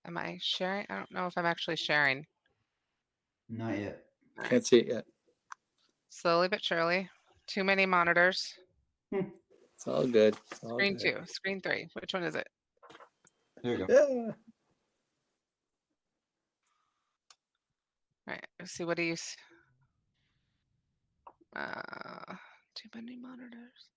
[SPEAKER 1] Am I sharing? I don't know if I'm actually sharing.
[SPEAKER 4] Not yet.
[SPEAKER 6] Can't see it yet.
[SPEAKER 1] Slowly but surely. Too many monitors.
[SPEAKER 6] It's all good. It's all
[SPEAKER 1] Screen
[SPEAKER 6] good.
[SPEAKER 1] 2, screen 3. Which one is it?
[SPEAKER 4] There you go.
[SPEAKER 6] Yeah.
[SPEAKER 1] All right. Let's see. What do you? Too many monitors.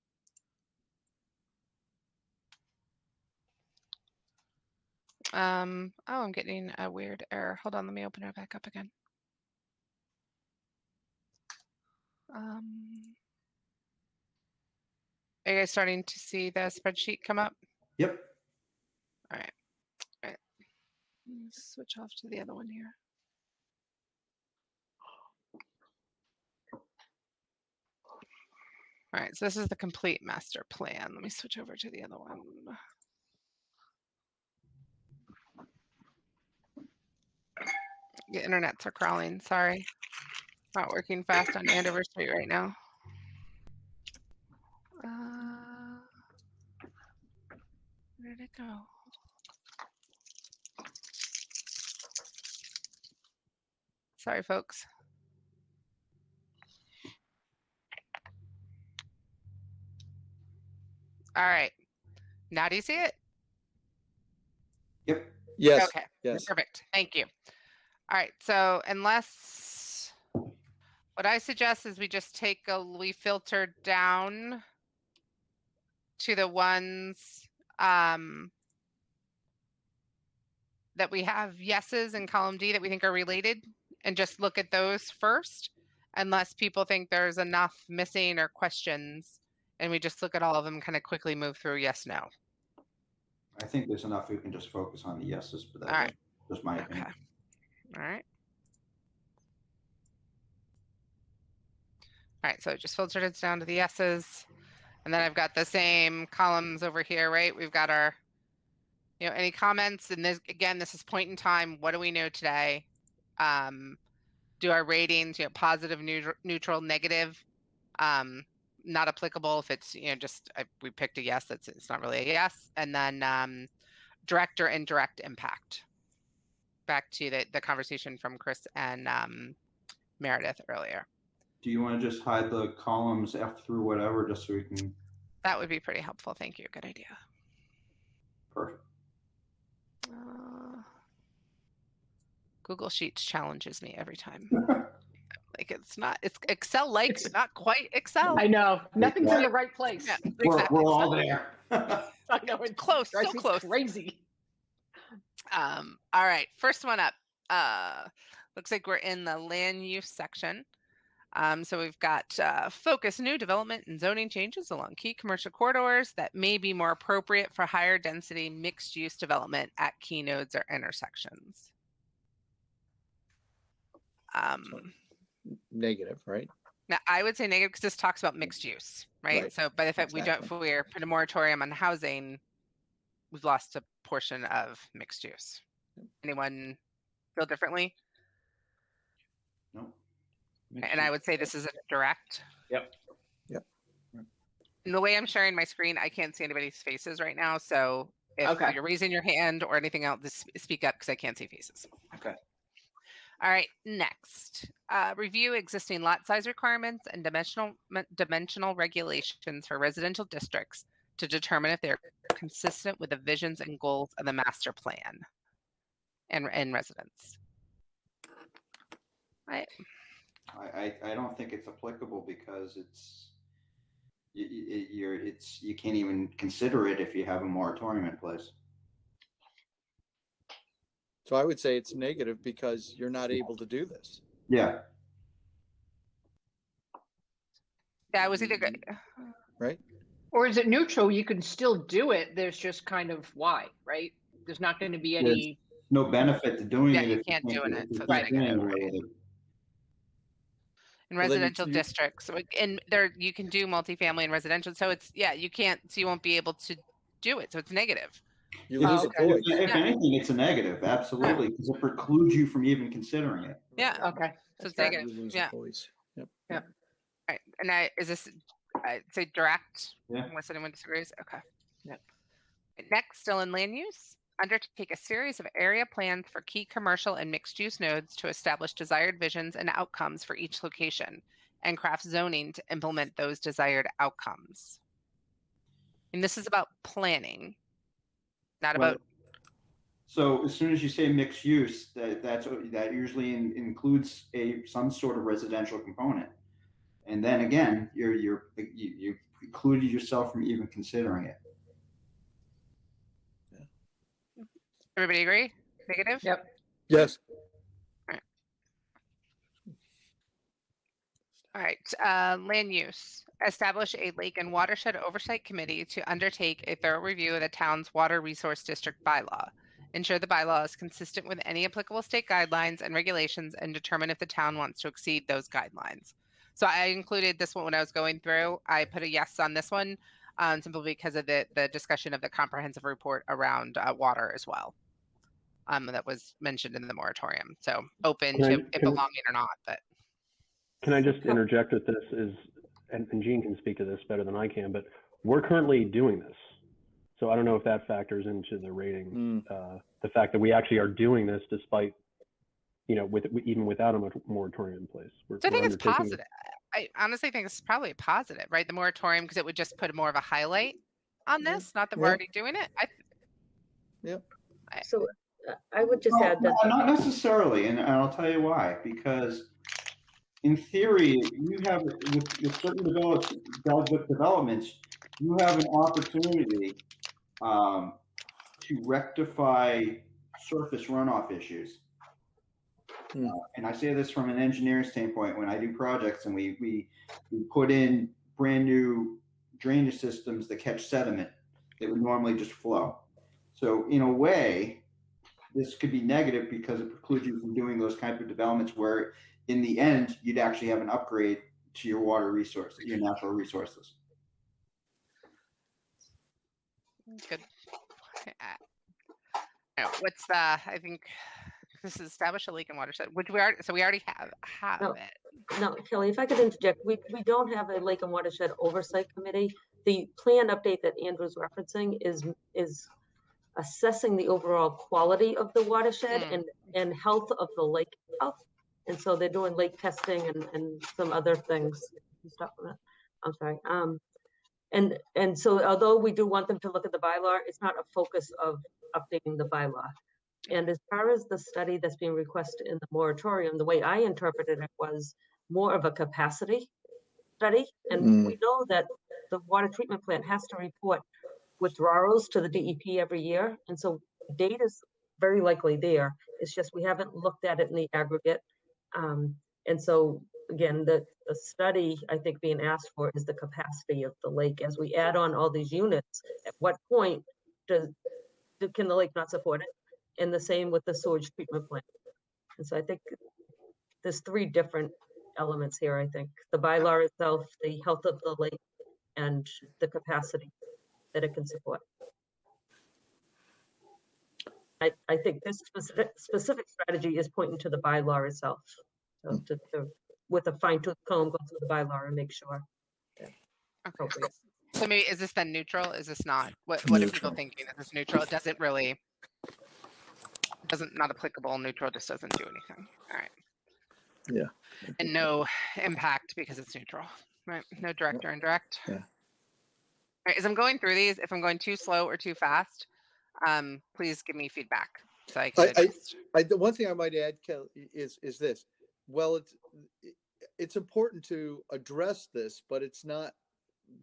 [SPEAKER 1] Oh, I'm getting a weird error. Hold on. Let me open it back up again. Are you guys starting to see the spreadsheet come up?
[SPEAKER 4] Yep.
[SPEAKER 1] All right. All right. Let's switch off to the other one here. All right, so this is the complete master plan. Let me switch over to the other one. The internets are crawling, sorry. Not working fast on Andover Street right now. Where did it go? Sorry, folks. All right, now do you see it?
[SPEAKER 4] Yep.
[SPEAKER 6] Yes.
[SPEAKER 1] Okay,
[SPEAKER 6] Yes.
[SPEAKER 1] perfect, thank you. All right, so unless, what I suggest is we just we filter down to the ones that we have yeses in column D that we think are related, and just look at those first, unless people think there's enough missing or questions, and we just look at all of them, kind of quickly move through yes, no.
[SPEAKER 4] I think there's enough. We can just focus on the yeses, but that's
[SPEAKER 1] All right.
[SPEAKER 4] just my opinion.
[SPEAKER 1] Okay. All right. All right, so it just filtered it down to the yeses. And then I've got the same columns over here, right? We've got our, any comments, and this, again, this is point in time. What do we know today? Do our ratings, positive, neutral, negative, not applicable if it's, we picked a yes, it's not really a yes. And then direct or indirect impact. Back to the conversation from Chris and Meredith earlier.
[SPEAKER 4] Do you want to just hide the columns F through whatever, just so we can?
[SPEAKER 1] That would be pretty helpful. Thank you. Good idea.
[SPEAKER 4] Perfect.
[SPEAKER 1] Google Sheets challenges me every time. Like it's Excel-like, but not quite Excel.
[SPEAKER 5] I know. Nothing's in the right place.
[SPEAKER 1] Yeah,
[SPEAKER 4] We're all
[SPEAKER 1] So,
[SPEAKER 4] there.
[SPEAKER 5] I know, it's
[SPEAKER 1] close,
[SPEAKER 5] drives
[SPEAKER 1] so
[SPEAKER 5] me
[SPEAKER 1] close.
[SPEAKER 5] crazy.
[SPEAKER 1] All right, first one up. Looks like we're in the land use section. So we've got focus new development and zoning changes along key commercial corridors that may be more appropriate for higher density mixed use development at key nodes or intersections.
[SPEAKER 6] Negative, right?
[SPEAKER 1] Now I would say negative because this talks about mixed use, right? So by the fact
[SPEAKER 4] Exactly.
[SPEAKER 1] if we're put a moratorium on housing, we've lost a portion of mixed use. Anyone feel differently?
[SPEAKER 4] No.
[SPEAKER 1] And I would say this is a direct.
[SPEAKER 3] Yep.
[SPEAKER 6] Yep.
[SPEAKER 1] And the way I'm sharing my screen, I can't see anybody's faces right now. So if you're raising your hand or anything else, just speak up because I can't see faces.
[SPEAKER 3] Okay.
[SPEAKER 1] All right, next. Review existing lot size requirements and dimensional regulations for residential districts to determine if they're consistent with the visions and goals of the master plan and residents.
[SPEAKER 4] I don't think it's applicable because you can't even consider it if you have a moratorium in place.
[SPEAKER 6] So I would say it's negative because you're not able to do this.
[SPEAKER 4] Yeah.
[SPEAKER 1] Yeah, it was either good.
[SPEAKER 6] Right?
[SPEAKER 5] Or is it neutral? You can still do it. There's just kind of why, right? There's not going to be any.
[SPEAKER 4] No benefit to doing
[SPEAKER 1] Yeah,
[SPEAKER 4] it
[SPEAKER 1] you
[SPEAKER 4] if
[SPEAKER 1] can't do it,
[SPEAKER 4] if you
[SPEAKER 1] so it's
[SPEAKER 4] can't do
[SPEAKER 1] negative,
[SPEAKER 4] anything
[SPEAKER 1] right?
[SPEAKER 4] with it.
[SPEAKER 1] In
[SPEAKER 6] Well, then
[SPEAKER 1] residential
[SPEAKER 6] you-
[SPEAKER 1] districts, and there you can do multifamily and residential. So it's you can't, so you won't be able to do it. So it's negative.
[SPEAKER 6] You
[SPEAKER 1] Oh,
[SPEAKER 6] lose a
[SPEAKER 1] okay.
[SPEAKER 6] voice.
[SPEAKER 4] If
[SPEAKER 1] Yeah.
[SPEAKER 4] anything, it's a negative, absolutely, because it precludes you from even considering it.
[SPEAKER 1] Yeah.
[SPEAKER 5] Okay.
[SPEAKER 1] So it's
[SPEAKER 5] fair.
[SPEAKER 1] negative.
[SPEAKER 6] You lose
[SPEAKER 1] Yeah.
[SPEAKER 6] a voice. Yep.
[SPEAKER 1] Right. And is this, I'd say direct,
[SPEAKER 4] Yeah.
[SPEAKER 1] unless anyone disagrees? Okay.
[SPEAKER 5] Yep.
[SPEAKER 1] Next, still in land use, undertake a series of area plans for key commercial and mixed-use nodes to establish desired visions and outcomes for each location, and craft zoning to implement those desired outcomes. And this is about planning, not
[SPEAKER 4] Well,
[SPEAKER 1] about,
[SPEAKER 4] So as soon as you say mixed use, that usually includes some sort of residential component. And then again, you precluded yourself from even considering it.
[SPEAKER 1] everybody agree? Negative?
[SPEAKER 5] Yep.
[SPEAKER 6] Yes.
[SPEAKER 1] All right, land use. Establish a lake and watershed oversight committee to undertake a thorough review of the town's water resource district bylaw. Ensure the bylaw is consistent with any applicable state guidelines and regulations and determine if the town wants to exceed those guidelines. So I included this one when I was going through. I put a yes on this one simply because of the discussion of the comprehensive report around water as well. That was mentioned in the moratorium. So open to it belonging or not, but.
[SPEAKER 2] Can I just interject with this and Gene can speak to this better than I can, but we're currently doing this. So I don't know if that factors into the rating, the fact that we actually are doing this despite, even without a moratorium in place.
[SPEAKER 1] So I think it's positive. I honestly think it's probably a positive, right? The moratorium, because it would just put more of a highlight on this, not that we're already doing it.
[SPEAKER 7] So I would just add that.
[SPEAKER 4] Not necessarily, and I'll tell you why. Because in theory, you have with certain developments, you have an opportunity to rectify surface runoff issues. And I say this from an engineering standpoint. When I do projects and we put in brand new drainage systems that catch sediment that would normally just flow. So in a way, this could be negative because it precludes you from doing those type of developments where in the end, you'd actually have an upgrade to your water resources, your natural resources.
[SPEAKER 1] Good. What's the, I think this is establish a lake and watershed, which we already have
[SPEAKER 7] No.
[SPEAKER 1] it.
[SPEAKER 7] No, Kelly, if I could interject, we don't have a lake and watershed oversight committee. The plan update that Andrew's referencing is assessing the overall quality of the watershed and health of the lake health. And so they're doing lake testing and some other things. Stop on that. I'm sorry. And so although we do want them to look at the bylaw, it's not a focus of updating the bylaw. And as far as the study that's being requested in the moratorium, the way I interpreted it was more of a capacity study. And we know that the water treatment plant has to report withdrawals to the DEP every year. And so data is very likely there. It's just we haven't looked at it in the aggregate. And so again, the study I think being asked for is the capacity of the lake. As we add on all these units, at what point can the lake not support it? And the same with the sewage treatment plant. And so I think there's three different elements here, I think. The bylaw itself, the health of the lake, and the capacity that it can support. I think this specific strategy is pointing to the bylaw itself. So with a fine-tooth comb, go through the bylaw and make sure.
[SPEAKER 1] Okay. So maybe, is this then neutral? Is this not? What are people thinking? Is this neutral? It doesn't really, not applicable. Neutral just doesn't do anything. All right.
[SPEAKER 6] Yeah.
[SPEAKER 1] And no impact because it's neutral, right? No direct or indirect.
[SPEAKER 6] Yeah.
[SPEAKER 1] All right, as I'm going through these, if I'm going too slow or too fast, please give me feedback. So I can
[SPEAKER 6] the one thing I might add, Kelly, is this. well, it's important to address this, but it's not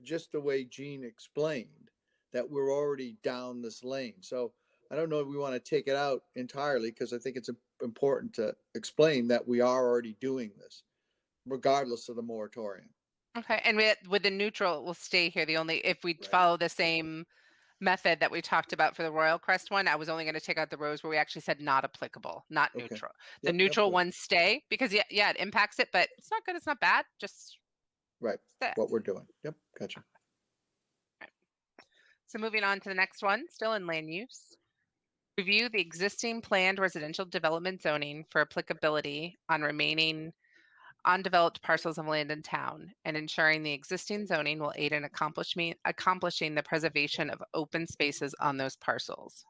[SPEAKER 6] just the way Gene explained that we're already down this lane. So I don't know if we want to take it out entirely, because I think it's important to explain that we are already doing this, regardless of the moratorium.
[SPEAKER 1] Okay, and with the neutral, we'll stay here. The only, if we
[SPEAKER 6] Right.
[SPEAKER 1] follow the same method that we talked about for the Royal Crest one, I was only going to take out the rows where we actually said not applicable, not
[SPEAKER 6] Okay.
[SPEAKER 1] neutral.
[SPEAKER 6] Yep,
[SPEAKER 1] The neutral
[SPEAKER 6] good.
[SPEAKER 1] ones stay because yeah, it impacts it, but it's not good, it's not bad, just
[SPEAKER 6] Right,
[SPEAKER 1] stay.
[SPEAKER 6] what we're doing. Yep, gotcha.
[SPEAKER 1] So moving on to the next one, still in land use. Review the existing planned residential development zoning for applicability on remaining undeveloped parcels of land in town, and ensuring the existing zoning will aid in accomplishing the preservation of open spaces on those parcels.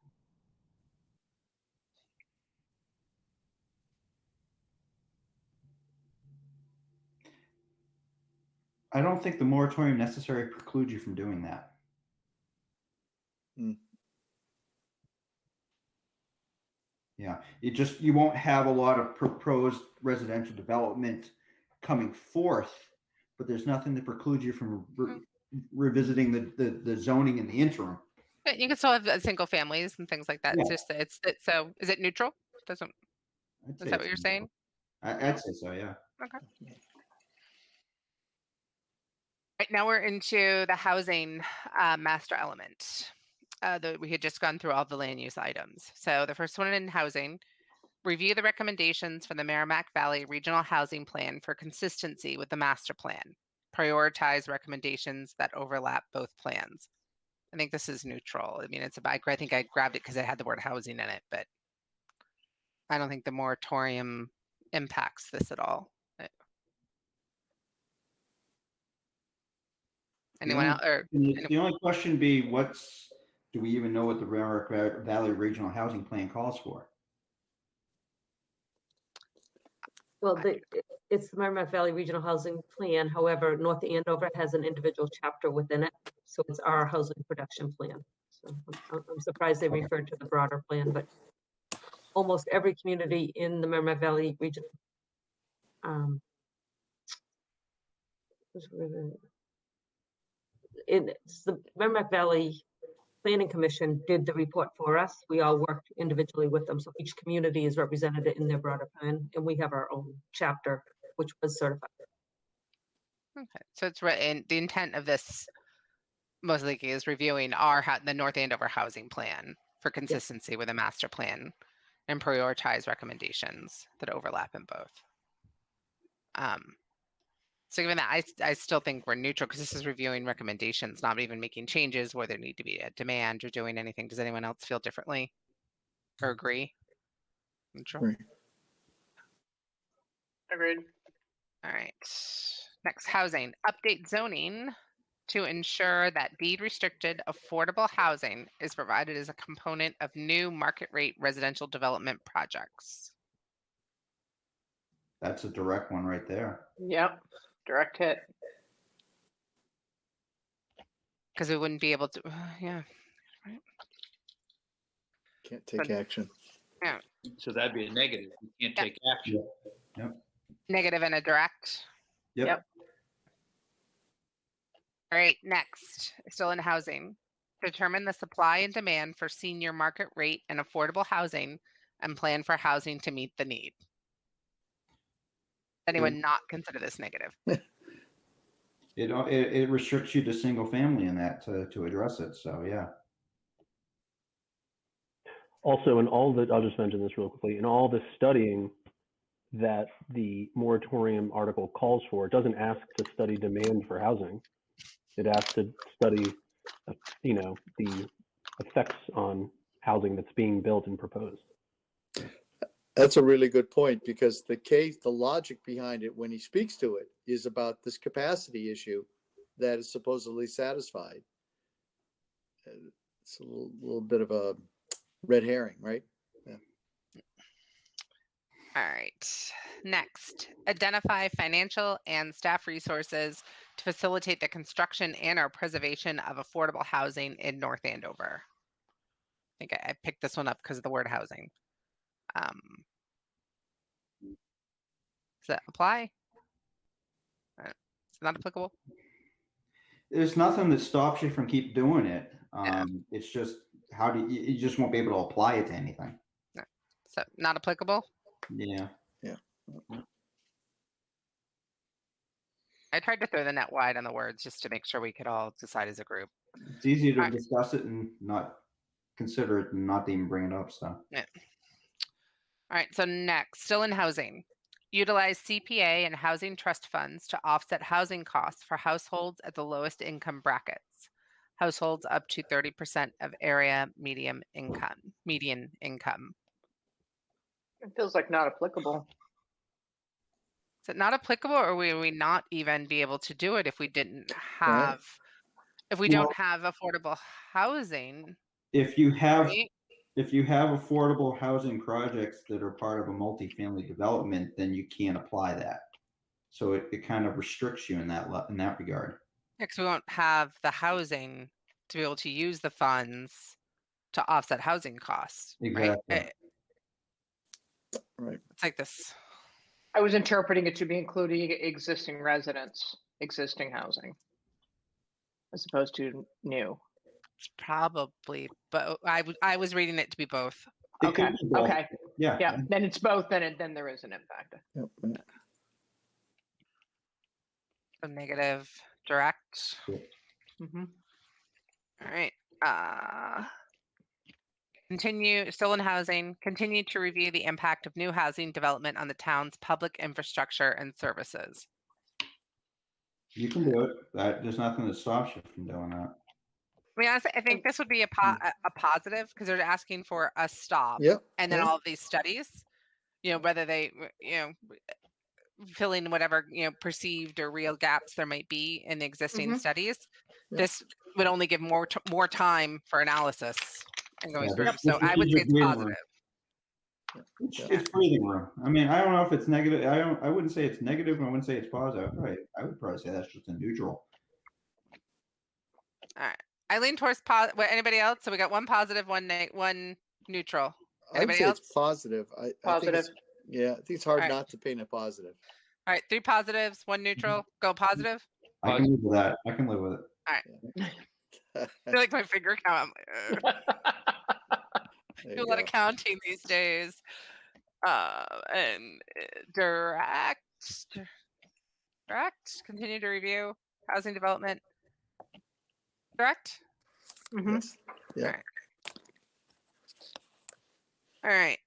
[SPEAKER 4] I don't think the moratorium necessary precludes you from doing that.
[SPEAKER 6] Hmm.
[SPEAKER 4] Yeah, you won't have a lot of proposed residential development coming forth, but there's nothing that precludes you from revisiting the zoning in the interim.
[SPEAKER 1] But you can still have single families and things like that.
[SPEAKER 4] Yeah.
[SPEAKER 1] It's just so is it neutral? Doesn't
[SPEAKER 4] I'd
[SPEAKER 1] is
[SPEAKER 4] say
[SPEAKER 1] that what
[SPEAKER 4] it's
[SPEAKER 1] you're
[SPEAKER 4] neutral.
[SPEAKER 1] saying?
[SPEAKER 4] I'd say so, yeah.
[SPEAKER 1] Okay. Right now we're into the housing master element. We had just gone through all the land use items. So the first one in housing, review the recommendations for the Merrimack Valley Regional Housing Plan for consistency with the master plan. Prioritize recommendations that overlap both plans. I think this is neutral. I mean, I think I grabbed it because it had the word housing in it, but I don't think the moratorium impacts this at all. Anyone else? Or
[SPEAKER 4] The only question be, do we even know what the Merrimack Valley Regional Housing Plan calls for?
[SPEAKER 7] Well, it's the Merrimack Valley Regional Housing Plan. However, North Andover has an individual chapter within it. So it's our housing production plan. So I'm surprised they referred to the broader plan, but almost every community in the Merrimack Valley region. It's the Merrimack Valley Planning Commission did the report for us. We all worked individually with them. So each community is represented in their broader plan, and we have our own chapter, which was certified.
[SPEAKER 1] okay, so it's and the intent of this most likely is reviewing the North Andover housing plan for consistency with a master plan and prioritize recommendations that overlap in both. So given that, I still think we're neutral because this is reviewing recommendations, not even making changes where there need to be a demand or doing anything. Does anyone else feel differently or agree? Neutral.
[SPEAKER 6] Agree.
[SPEAKER 5] Agreed.
[SPEAKER 1] All right. Next, housing. Update zoning to ensure that deed restricted affordable housing is provided as a component of new market rate residential development projects.
[SPEAKER 4] That's a direct one right there.
[SPEAKER 5] Yep. Direct hit.
[SPEAKER 1] Because we wouldn't be able to, yeah.
[SPEAKER 6] Can't take action.
[SPEAKER 1] Yeah.
[SPEAKER 3] So that'd be a negative. You can't
[SPEAKER 1] Yep.
[SPEAKER 3] take action.
[SPEAKER 4] Yep.
[SPEAKER 1] Negative and a direct.
[SPEAKER 4] Yep.
[SPEAKER 1] All right, next, still in housing. Determine the supply and demand for senior market rate and affordable housing and plan for housing to meet the need. Anyone not consider this negative?
[SPEAKER 4] It restricts you to single family in that to address it. So yeah.
[SPEAKER 2] Also, I'll just mention this real quickly, in all the studying that the moratorium article calls for, it doesn't ask to study demand for housing. It asks to study, the effects on housing that's being built and proposed.
[SPEAKER 6] That's a really good point, because the logic behind it when he speaks to it is about this capacity issue that is supposedly satisfied. It's a little bit of a red herring, right? Yeah.
[SPEAKER 1] All right, next, identify financial and staff resources to facilitate the construction and or preservation of affordable housing in North Andover. I think I picked this one up because of the word housing. Does that apply? It's not applicable.
[SPEAKER 4] There's nothing that stops you from keep doing it.
[SPEAKER 1] Yeah.
[SPEAKER 4] It's just how do you just won't be able to apply it to anything.
[SPEAKER 1] So not applicable.
[SPEAKER 4] Yeah.
[SPEAKER 1] I tried to throw the net wide on the words just to make sure we could all decide as a group.
[SPEAKER 4] It's easy to
[SPEAKER 1] Alright.
[SPEAKER 4] discuss it and not consider it and not even bring it up. So
[SPEAKER 1] All right, so next, still in housing. Utilize CPA and housing trust funds to offset housing costs for households at the lowest income brackets. Households up to 30% of area median income.
[SPEAKER 5] It feels like not applicable.
[SPEAKER 1] Is it not applicable, or will we not even be able to do it if we didn't
[SPEAKER 6] Right.
[SPEAKER 1] have, if we don't have affordable housing?
[SPEAKER 4] if you have
[SPEAKER 1] Right?
[SPEAKER 4] affordable housing projects that are part of a multifamily development, then you can't apply that. So it kind of restricts you in that regard.
[SPEAKER 1] Because we won't have the housing to be able to use the funds to offset housing costs. Right?
[SPEAKER 4] Exactly.
[SPEAKER 6] Right.
[SPEAKER 1] It's like this.
[SPEAKER 5] I was interpreting it to be including existing residents, existing housing, as opposed to new.
[SPEAKER 1] It's probably, but I was reading it to be both.
[SPEAKER 4] It
[SPEAKER 5] Okay.
[SPEAKER 4] could be both.
[SPEAKER 5] Okay.
[SPEAKER 4] Yeah.
[SPEAKER 5] Yeah. Then it's both. Then there is an impact.
[SPEAKER 6] Yep.
[SPEAKER 1] So negative direct.
[SPEAKER 5] Mm-hmm.
[SPEAKER 1] All right. Continue, still in housing, continue to review the impact of new housing development on the town's public infrastructure and services.
[SPEAKER 4] You can do it. There's nothing that stops you from doing that.
[SPEAKER 1] I mean, honestly, I think this would be a positive because they're asking for a stop.
[SPEAKER 6] Yep.
[SPEAKER 1] And then
[SPEAKER 6] yeah.
[SPEAKER 1] all of these studies, whether they, fill in whatever, perceived or real gaps there might be in the existing
[SPEAKER 5] Mhm.
[SPEAKER 1] studies.
[SPEAKER 6] Yeah.
[SPEAKER 1] This would only give more time for analysis and going
[SPEAKER 4] Yeah,
[SPEAKER 1] through.
[SPEAKER 4] this-
[SPEAKER 1] So
[SPEAKER 4] this
[SPEAKER 1] I would say
[SPEAKER 4] strategic
[SPEAKER 1] it's
[SPEAKER 4] breathing
[SPEAKER 1] positive.
[SPEAKER 4] room. It's breathing room. I mean, I don't know if it's negative. I wouldn't say it's negative, and I wouldn't say it's positive. I would probably say that's just a neutral.
[SPEAKER 1] All right. I lean towards positive. Anybody else? So we got one positive, one neutral.
[SPEAKER 6] I'd
[SPEAKER 1] Anybody
[SPEAKER 6] say
[SPEAKER 1] else?
[SPEAKER 6] it's positive. I think
[SPEAKER 5] Positive.
[SPEAKER 6] I think it's hard
[SPEAKER 1] Alright.
[SPEAKER 6] not to paint a positive.
[SPEAKER 1] All right. 3 positives, 1 neutral. Go positive.
[SPEAKER 4] I can live with that. I can live with it.
[SPEAKER 1] I feel like my finger count. I'm like,
[SPEAKER 6] There
[SPEAKER 1] do
[SPEAKER 6] you
[SPEAKER 1] a lot
[SPEAKER 6] go.
[SPEAKER 1] of counting these days. And direct. Continue to review housing development. Direct.
[SPEAKER 5] Mhm.
[SPEAKER 6] Yes. Yeah.
[SPEAKER 1] All right.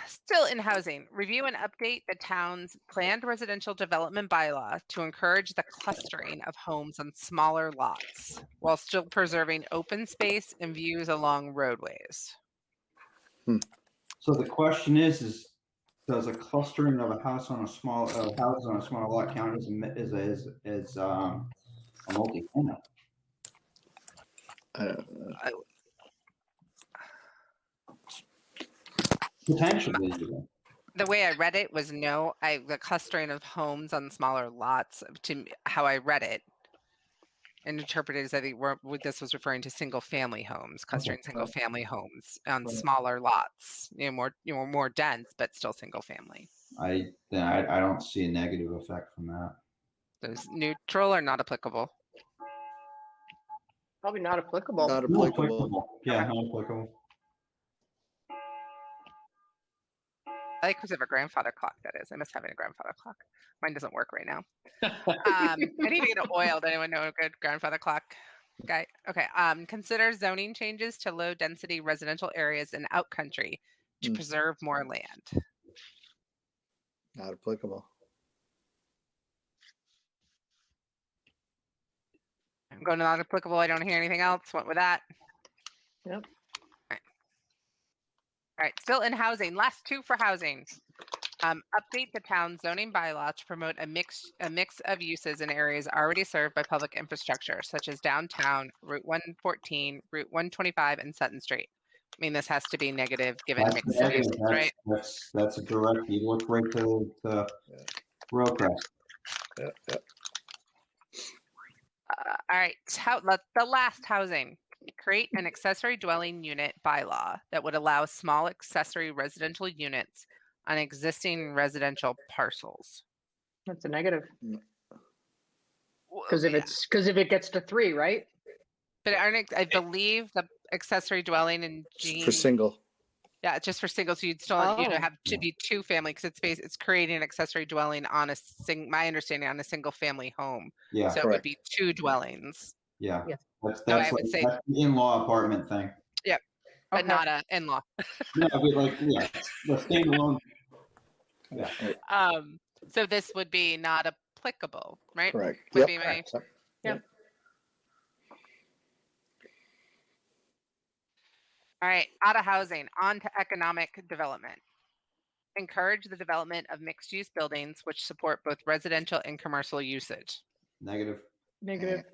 [SPEAKER 1] Still in housing, review and update the town's planned residential development bylaw to encourage the clustering of homes on smaller lots while still preserving open space and views along roadways.
[SPEAKER 4] So the question is does a clustering of a house on a small houses on a small lot count as a multi-family?
[SPEAKER 6] I don't know.
[SPEAKER 4] Potentially, even.
[SPEAKER 1] The way I read it was no. The clustering of homes on smaller lots. How I read it and interpreted is I think this was referring to single family homes, clustering
[SPEAKER 4] Okay,
[SPEAKER 1] single family homes on
[SPEAKER 4] Right.
[SPEAKER 1] smaller lots. More dense, but still single family.
[SPEAKER 4] I don't see a negative effect from that.
[SPEAKER 1] Those neutral or not applicable.
[SPEAKER 5] Probably not applicable.
[SPEAKER 6] Not
[SPEAKER 4] Not
[SPEAKER 6] applicable.
[SPEAKER 4] Yeah,
[SPEAKER 1] Okay.
[SPEAKER 4] not applicable.
[SPEAKER 1] I like whatever grandfather clock that is. I miss having a grandfather clock. Mine doesn't work right now. I need to get it oiled. Anyone know a good grandfather clock guy? Okay. Consider zoning changes to low density residential areas in outcountry to preserve more land.
[SPEAKER 6] Not applicable.
[SPEAKER 1] I'm going to not applicable. I don't hear anything else. Went with that.
[SPEAKER 5] Yep.
[SPEAKER 1] All right. Still in housing. Last 2 for housing. Update the town zoning bylaw to promote a mix of uses in areas already served by public infrastructure, such as downtown, Route 114, Route 125, and Sutton Street. I mean, this has to be negative given
[SPEAKER 4] That's
[SPEAKER 1] mixed
[SPEAKER 4] negative.
[SPEAKER 1] uses, right?
[SPEAKER 4] That's a direct. You look right to road crest.
[SPEAKER 6] Yeah.
[SPEAKER 1] All right. The last housing. Create an accessory dwelling unit bylaw that would allow small accessory residential units on existing residential parcels.
[SPEAKER 5] That's a negative.
[SPEAKER 1] Well,
[SPEAKER 5] Because if it gets to 3, right?
[SPEAKER 1] But I believe the accessory dwelling in
[SPEAKER 6] For
[SPEAKER 1] Gene,
[SPEAKER 6] single.
[SPEAKER 1] yeah, it's just for single. So you'd still
[SPEAKER 5] Oh.
[SPEAKER 1] have to be 2 family because it's creating an accessory dwelling on my understanding on a single family home.
[SPEAKER 4] Yeah,
[SPEAKER 1] So it would be 2 dwellings.
[SPEAKER 4] yeah.
[SPEAKER 7] Yes.
[SPEAKER 4] That's
[SPEAKER 1] So I
[SPEAKER 4] that's,
[SPEAKER 1] would
[SPEAKER 4] like,
[SPEAKER 1] say-
[SPEAKER 4] that's the in-law apartment thing.
[SPEAKER 1] But
[SPEAKER 5] Okay.
[SPEAKER 1] not a in-law.
[SPEAKER 4] No, but like yeah, the standalone. Yeah.
[SPEAKER 1] So this would be not applicable, right?
[SPEAKER 6] Correct.
[SPEAKER 1] Would
[SPEAKER 6] Yep.
[SPEAKER 1] be my
[SPEAKER 5] Yep.
[SPEAKER 1] all right. Out of housing, on to economic development. Encourage the development of mixed-use buildings which support both residential and commercial usage.
[SPEAKER 4] Negative.
[SPEAKER 5] Negative.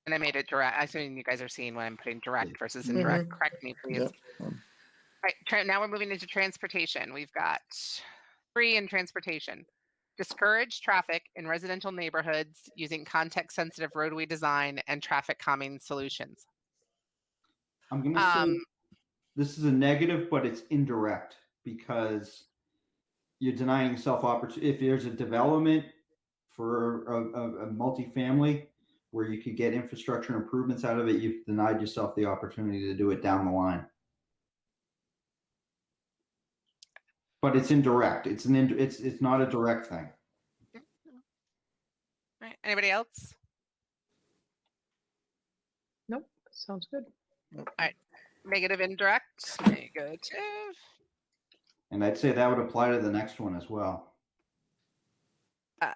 [SPEAKER 1] And I made it direct. I assume you guys are seeing when I'm putting direct versus
[SPEAKER 6] Mhm.
[SPEAKER 1] indirect. Correct me, please.
[SPEAKER 6] Yep.
[SPEAKER 1] All right, now we're moving into transportation. We've got 3 in transportation. Discourage traffic in residential neighborhoods using context-sensitive roadway design and traffic calming solutions.
[SPEAKER 4] I'm gonna say this is a negative, but it's indirect because you're denying yourself opportunity. If there's a development for a multifamily where you could get infrastructure improvements out of it, you've denied yourself the opportunity to do it down the line. But it's indirect. It's not a direct thing.
[SPEAKER 1] All right, anybody else?
[SPEAKER 5] Nope. Sounds good.
[SPEAKER 1] Negative, indirect, negative.
[SPEAKER 4] And I'd say that would apply to the next one as well.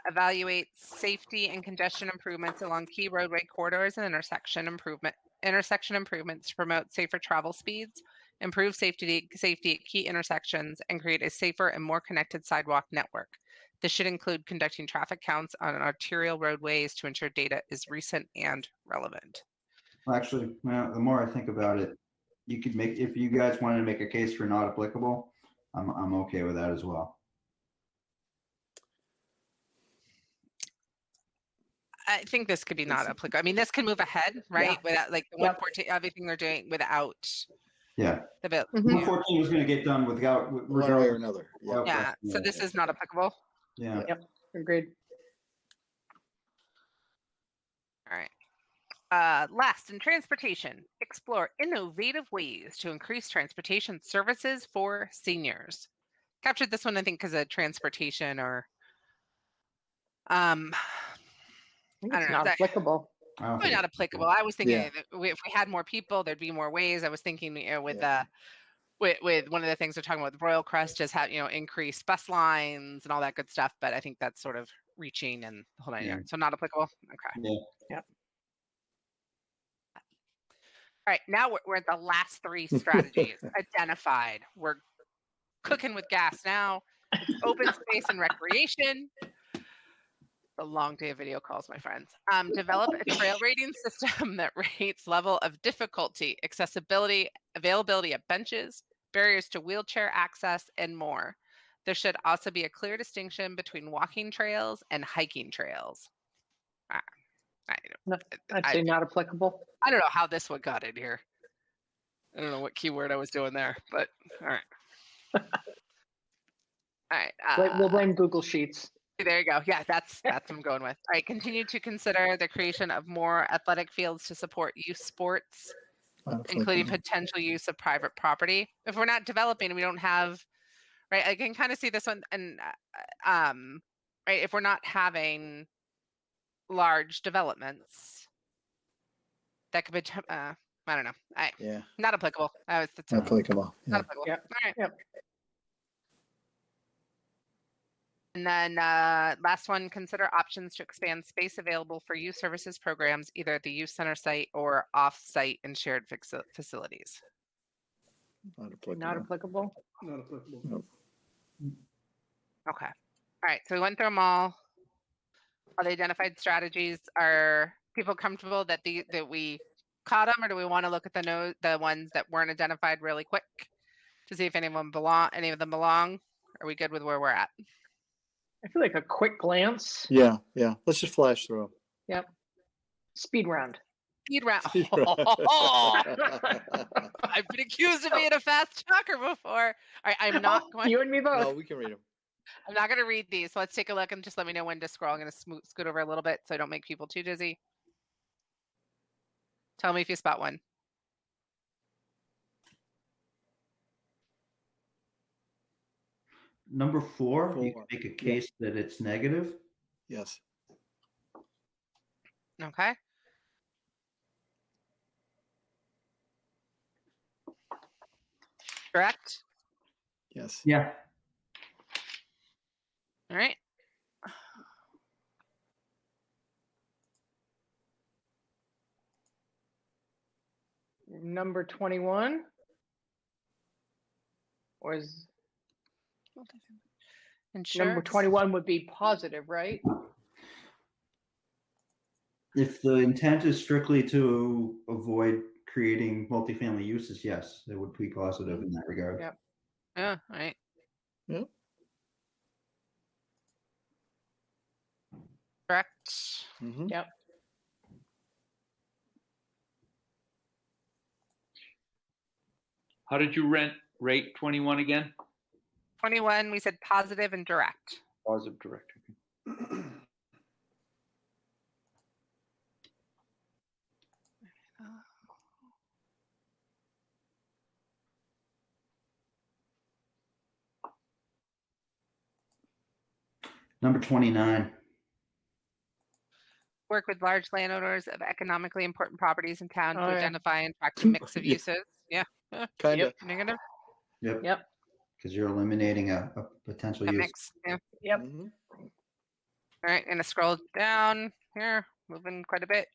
[SPEAKER 1] Evaluate safety and congestion improvements along key roadway corridors and intersection improvements to promote safer travel speeds, improve safety at key intersections, and create a safer and more connected sidewalk network. This should include conducting traffic counts on arterial roadways to ensure data is recent and relevant.
[SPEAKER 4] Well, actually, well, the more I think about it, you could make, if you guys wanted to make a case for not applicable, I'm okay with that as well.
[SPEAKER 1] I think this could be not applicable. I mean, this can move ahead, right? Without like the 114, everything they're doing without
[SPEAKER 4] Yeah.
[SPEAKER 1] the bill.
[SPEAKER 5] Mhm.
[SPEAKER 4] 114 was going to get done without
[SPEAKER 6] One way or
[SPEAKER 4] regardless.
[SPEAKER 6] another. Yep.
[SPEAKER 4] without
[SPEAKER 1] Yeah,
[SPEAKER 4] question.
[SPEAKER 1] so this is not applicable.
[SPEAKER 4] Yeah.
[SPEAKER 5] Agreed.
[SPEAKER 1] All right. Last, in transportation, explore innovative ways to increase transportation services for seniors. Captured this one, I think, because of transportation or
[SPEAKER 5] I think
[SPEAKER 1] I
[SPEAKER 5] it's
[SPEAKER 1] don't know.
[SPEAKER 5] not applicable.
[SPEAKER 4] I don't
[SPEAKER 1] Probably
[SPEAKER 4] think
[SPEAKER 1] not applicable. I was thinking
[SPEAKER 6] Yeah.
[SPEAKER 1] that if we had more people, there'd be more ways. I was thinking with one of the things they're talking about with Royal Crest, just have increased bus lines and all that good stuff. But I think that's sort of reaching and the whole 9
[SPEAKER 4] Yeah.
[SPEAKER 1] yards. So not applicable. Okay.
[SPEAKER 4] Yeah.
[SPEAKER 1] All right. Now we're at the last 3 strategies identified. We're cooking with gas now. It's open space and recreation. A long day of video calls, my friends. Develop a trail rating system that rates level of difficulty, accessibility, availability of benches, barriers to wheelchair access, and more. There should also be a clear distinction between walking trails and hiking trails.
[SPEAKER 5] I'd say not applicable.
[SPEAKER 1] I don't know how this one got in here. I don't know what keyword I was doing there, but all right. All right.
[SPEAKER 5] We'll blame Google Sheets.
[SPEAKER 1] There you go. Yeah, that's what I'm going with. All right, continue to consider the creation of more athletic fields to support youth sports, including potential use of private property. If we're not developing, we don't have, right? I can kind of see this one, and right, if we're not having large developments, that could be, I don't know.
[SPEAKER 6] Yeah.
[SPEAKER 1] Not applicable. That's
[SPEAKER 6] Not applicable.
[SPEAKER 1] not
[SPEAKER 6] Yeah.
[SPEAKER 1] applicable.
[SPEAKER 5] Yep.
[SPEAKER 1] All right.
[SPEAKER 5] Yep.
[SPEAKER 1] And then last one, consider options to expand space available for youth services programs, either at the youth center site or off-site and shared facilities.
[SPEAKER 6] Not applicable.
[SPEAKER 5] Not applicable.
[SPEAKER 4] Not applicable.
[SPEAKER 6] Nope.
[SPEAKER 1] Okay. All right. So we went through them all. All the identified strategies. Are people comfortable that we caught them, or do we want to look at the ones that weren't identified really quick to see if any of them belong? Are we good with where we're at?
[SPEAKER 5] I feel like a quick glance.
[SPEAKER 6] Yeah. Let's just flash through them.
[SPEAKER 5] Speed round.
[SPEAKER 1] Speed round.
[SPEAKER 6] Speed
[SPEAKER 1] I've been accused of being a fast talker before. All right, I'm not going.
[SPEAKER 5] You and me both.
[SPEAKER 6] No, we can read them.
[SPEAKER 1] I'm not going to read these. So let's take a look and just let me know when to scroll. I'm going to scoot over a little bit so I don't make people too dizzy. Tell me if you spot one.
[SPEAKER 4] Number 4, you can
[SPEAKER 6] 4.
[SPEAKER 4] make a case that it's negative.
[SPEAKER 6] Yes.
[SPEAKER 1] Okay. Correct.
[SPEAKER 6] Yes.
[SPEAKER 4] Yeah.
[SPEAKER 1] All right.
[SPEAKER 5] Number 21. Or is
[SPEAKER 1] Insurance.
[SPEAKER 5] number 21 would be positive, right?
[SPEAKER 4] If the intent is strictly to avoid creating multifamily uses, yes, it would be positive in that regard.
[SPEAKER 5] Yep.
[SPEAKER 1] Yeah. All right.
[SPEAKER 6] Yep.
[SPEAKER 1] Correct.
[SPEAKER 6] Mm-hmm.
[SPEAKER 5] Yep.
[SPEAKER 3] How did you rate 21 again?
[SPEAKER 1] 21. We said positive and direct.
[SPEAKER 3] Positive direct.
[SPEAKER 4] Number 29.
[SPEAKER 1] Work with large landowners of economically important properties in town
[SPEAKER 5] Oh,
[SPEAKER 1] to
[SPEAKER 5] yeah.
[SPEAKER 1] identify and track a mix of
[SPEAKER 6] Yeah.
[SPEAKER 1] uses. Yeah.
[SPEAKER 6] Kind of.
[SPEAKER 1] Negative.
[SPEAKER 4] Yep.
[SPEAKER 5] Yep.
[SPEAKER 4] Because you're eliminating a potential
[SPEAKER 1] A
[SPEAKER 4] use.
[SPEAKER 1] mix. Yeah.
[SPEAKER 5] Yep.
[SPEAKER 6] Mm-hmm.
[SPEAKER 1] All right. Gonna scroll down here, moving quite a bit.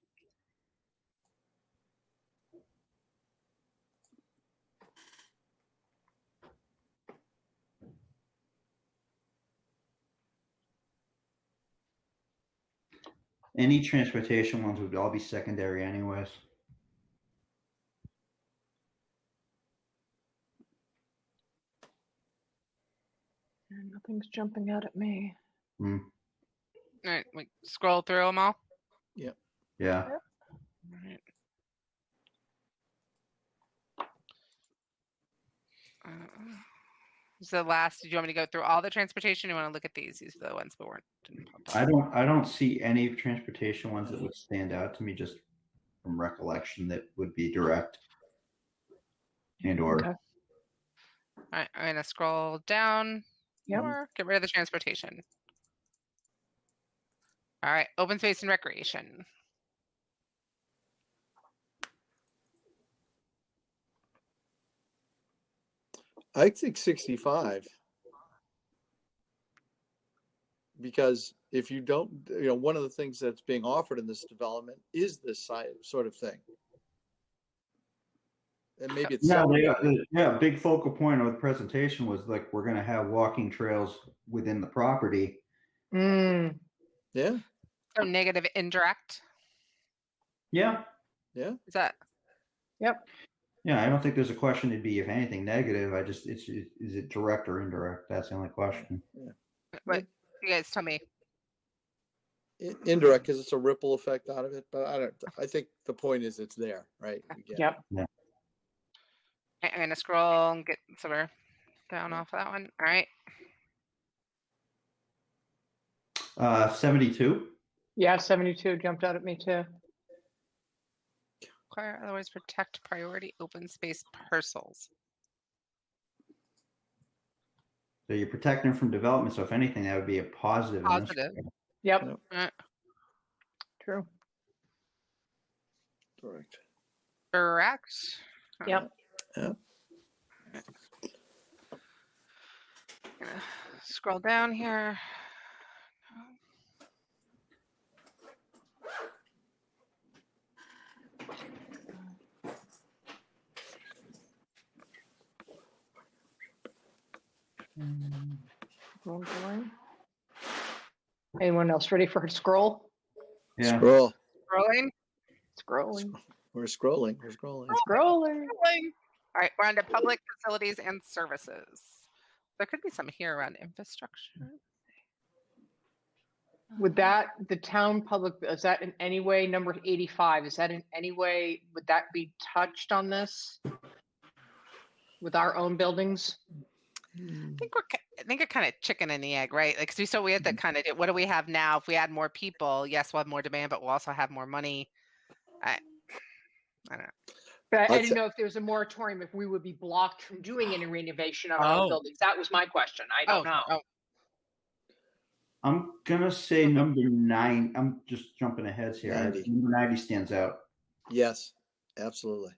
[SPEAKER 4] Any transportation ones would all be secondary anyways.
[SPEAKER 5] Nothing's jumping out at me.
[SPEAKER 4] Hmm.
[SPEAKER 1] All right. We scroll through them all.
[SPEAKER 4] Yeah.
[SPEAKER 1] All right. So the last, do you want me to go through all the transportation? You want to look at these? These are the ones that didn't pop up.
[SPEAKER 4] I don't see any transportation ones that would stand out to me just from recollection that would be direct and or
[SPEAKER 5] Okay.
[SPEAKER 1] All right, I'm gonna scroll down.
[SPEAKER 5] Yep.
[SPEAKER 1] Or get rid of the transportation. All right, open space and recreation.
[SPEAKER 6] I think 65. Because if you don't, one of the things that's being offered in this development is this sort of thing. And maybe it's
[SPEAKER 4] yeah, big focal point of the presentation was like we're going to have walking trails within the property.
[SPEAKER 5] Mm.
[SPEAKER 6] Yeah.
[SPEAKER 1] So negative indirect.
[SPEAKER 4] Yeah.
[SPEAKER 6] Yeah.
[SPEAKER 1] Is that?
[SPEAKER 5] Yep.
[SPEAKER 4] Yeah, I don't think there's a question to be if anything negative. Is it direct or indirect? That's the only question.
[SPEAKER 1] But you guys tell me.
[SPEAKER 6] Indirect because it's a ripple effect out of it, but I think the point is it's there, right?
[SPEAKER 5] Yep.
[SPEAKER 4] Yeah.
[SPEAKER 1] I'm gonna scroll and get somewhere down off of that one. All right.
[SPEAKER 4] 72.
[SPEAKER 5] Yeah, 72 jumped out at me too.
[SPEAKER 1] Acquire, otherwise protect priority open space parcels.
[SPEAKER 4] So you're protecting them from development. So if anything, that would be a positive.
[SPEAKER 1] Positive.
[SPEAKER 5] Yep.
[SPEAKER 6] Yep.
[SPEAKER 5] True.
[SPEAKER 6] Correct.
[SPEAKER 1] Correct.
[SPEAKER 5] Yep.
[SPEAKER 6] Yeah.
[SPEAKER 1] Scroll down here.
[SPEAKER 5] Anyone else ready for a scroll?
[SPEAKER 4] Yeah.
[SPEAKER 6] Scroll.
[SPEAKER 1] Scrolling.
[SPEAKER 5] Scrolling.
[SPEAKER 6] We're scrolling. We're scrolling.
[SPEAKER 5] Scrolling.
[SPEAKER 1] All right, we're on to public facilities and services. There could be some here around infrastructure.
[SPEAKER 5] Would that, the town public, is that in any way, number 85, is that in any way, would that be touched on this? With our own buildings?
[SPEAKER 1] I think we're kind of chicken and the egg, right? Like, so we had to kind of do, what do we have now? If we add more people, yes, we'll have more demand, but we'll also have more money. I don't know.
[SPEAKER 5] But I
[SPEAKER 6] I'll
[SPEAKER 5] didn't know if there was a moratorium, if we would be blocked from doing any renovation of our
[SPEAKER 1] Oh.
[SPEAKER 5] own buildings. That was my question. I don't know.
[SPEAKER 1] Oh,
[SPEAKER 4] I'm gonna say number 9. I'm just jumping ahead here.
[SPEAKER 6] 90.
[SPEAKER 4] Number 90 stands out.
[SPEAKER 6] Yes, absolutely.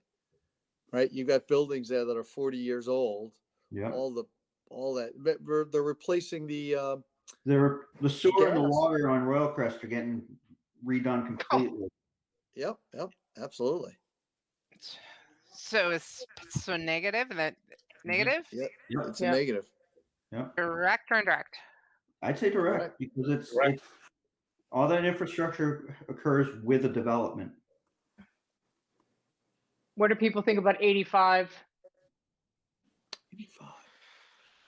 [SPEAKER 6] Right, you got buildings there that are 40 years old.
[SPEAKER 4] Yeah.
[SPEAKER 6] All that. But they're replacing the
[SPEAKER 4] The sewer and the
[SPEAKER 6] gas.
[SPEAKER 4] water on Royal Crest are getting redone completely.
[SPEAKER 6] Yep, absolutely.
[SPEAKER 1] so negative, and that negative,
[SPEAKER 6] Yep,
[SPEAKER 4] Yep.
[SPEAKER 6] it's
[SPEAKER 5] Yeah.
[SPEAKER 6] a negative.
[SPEAKER 1] direct or indirect?
[SPEAKER 4] I'd say direct
[SPEAKER 6] Correct.
[SPEAKER 4] because it's all that infrastructure occurs with a development.
[SPEAKER 5] What do people think about 85?
[SPEAKER 6] 85.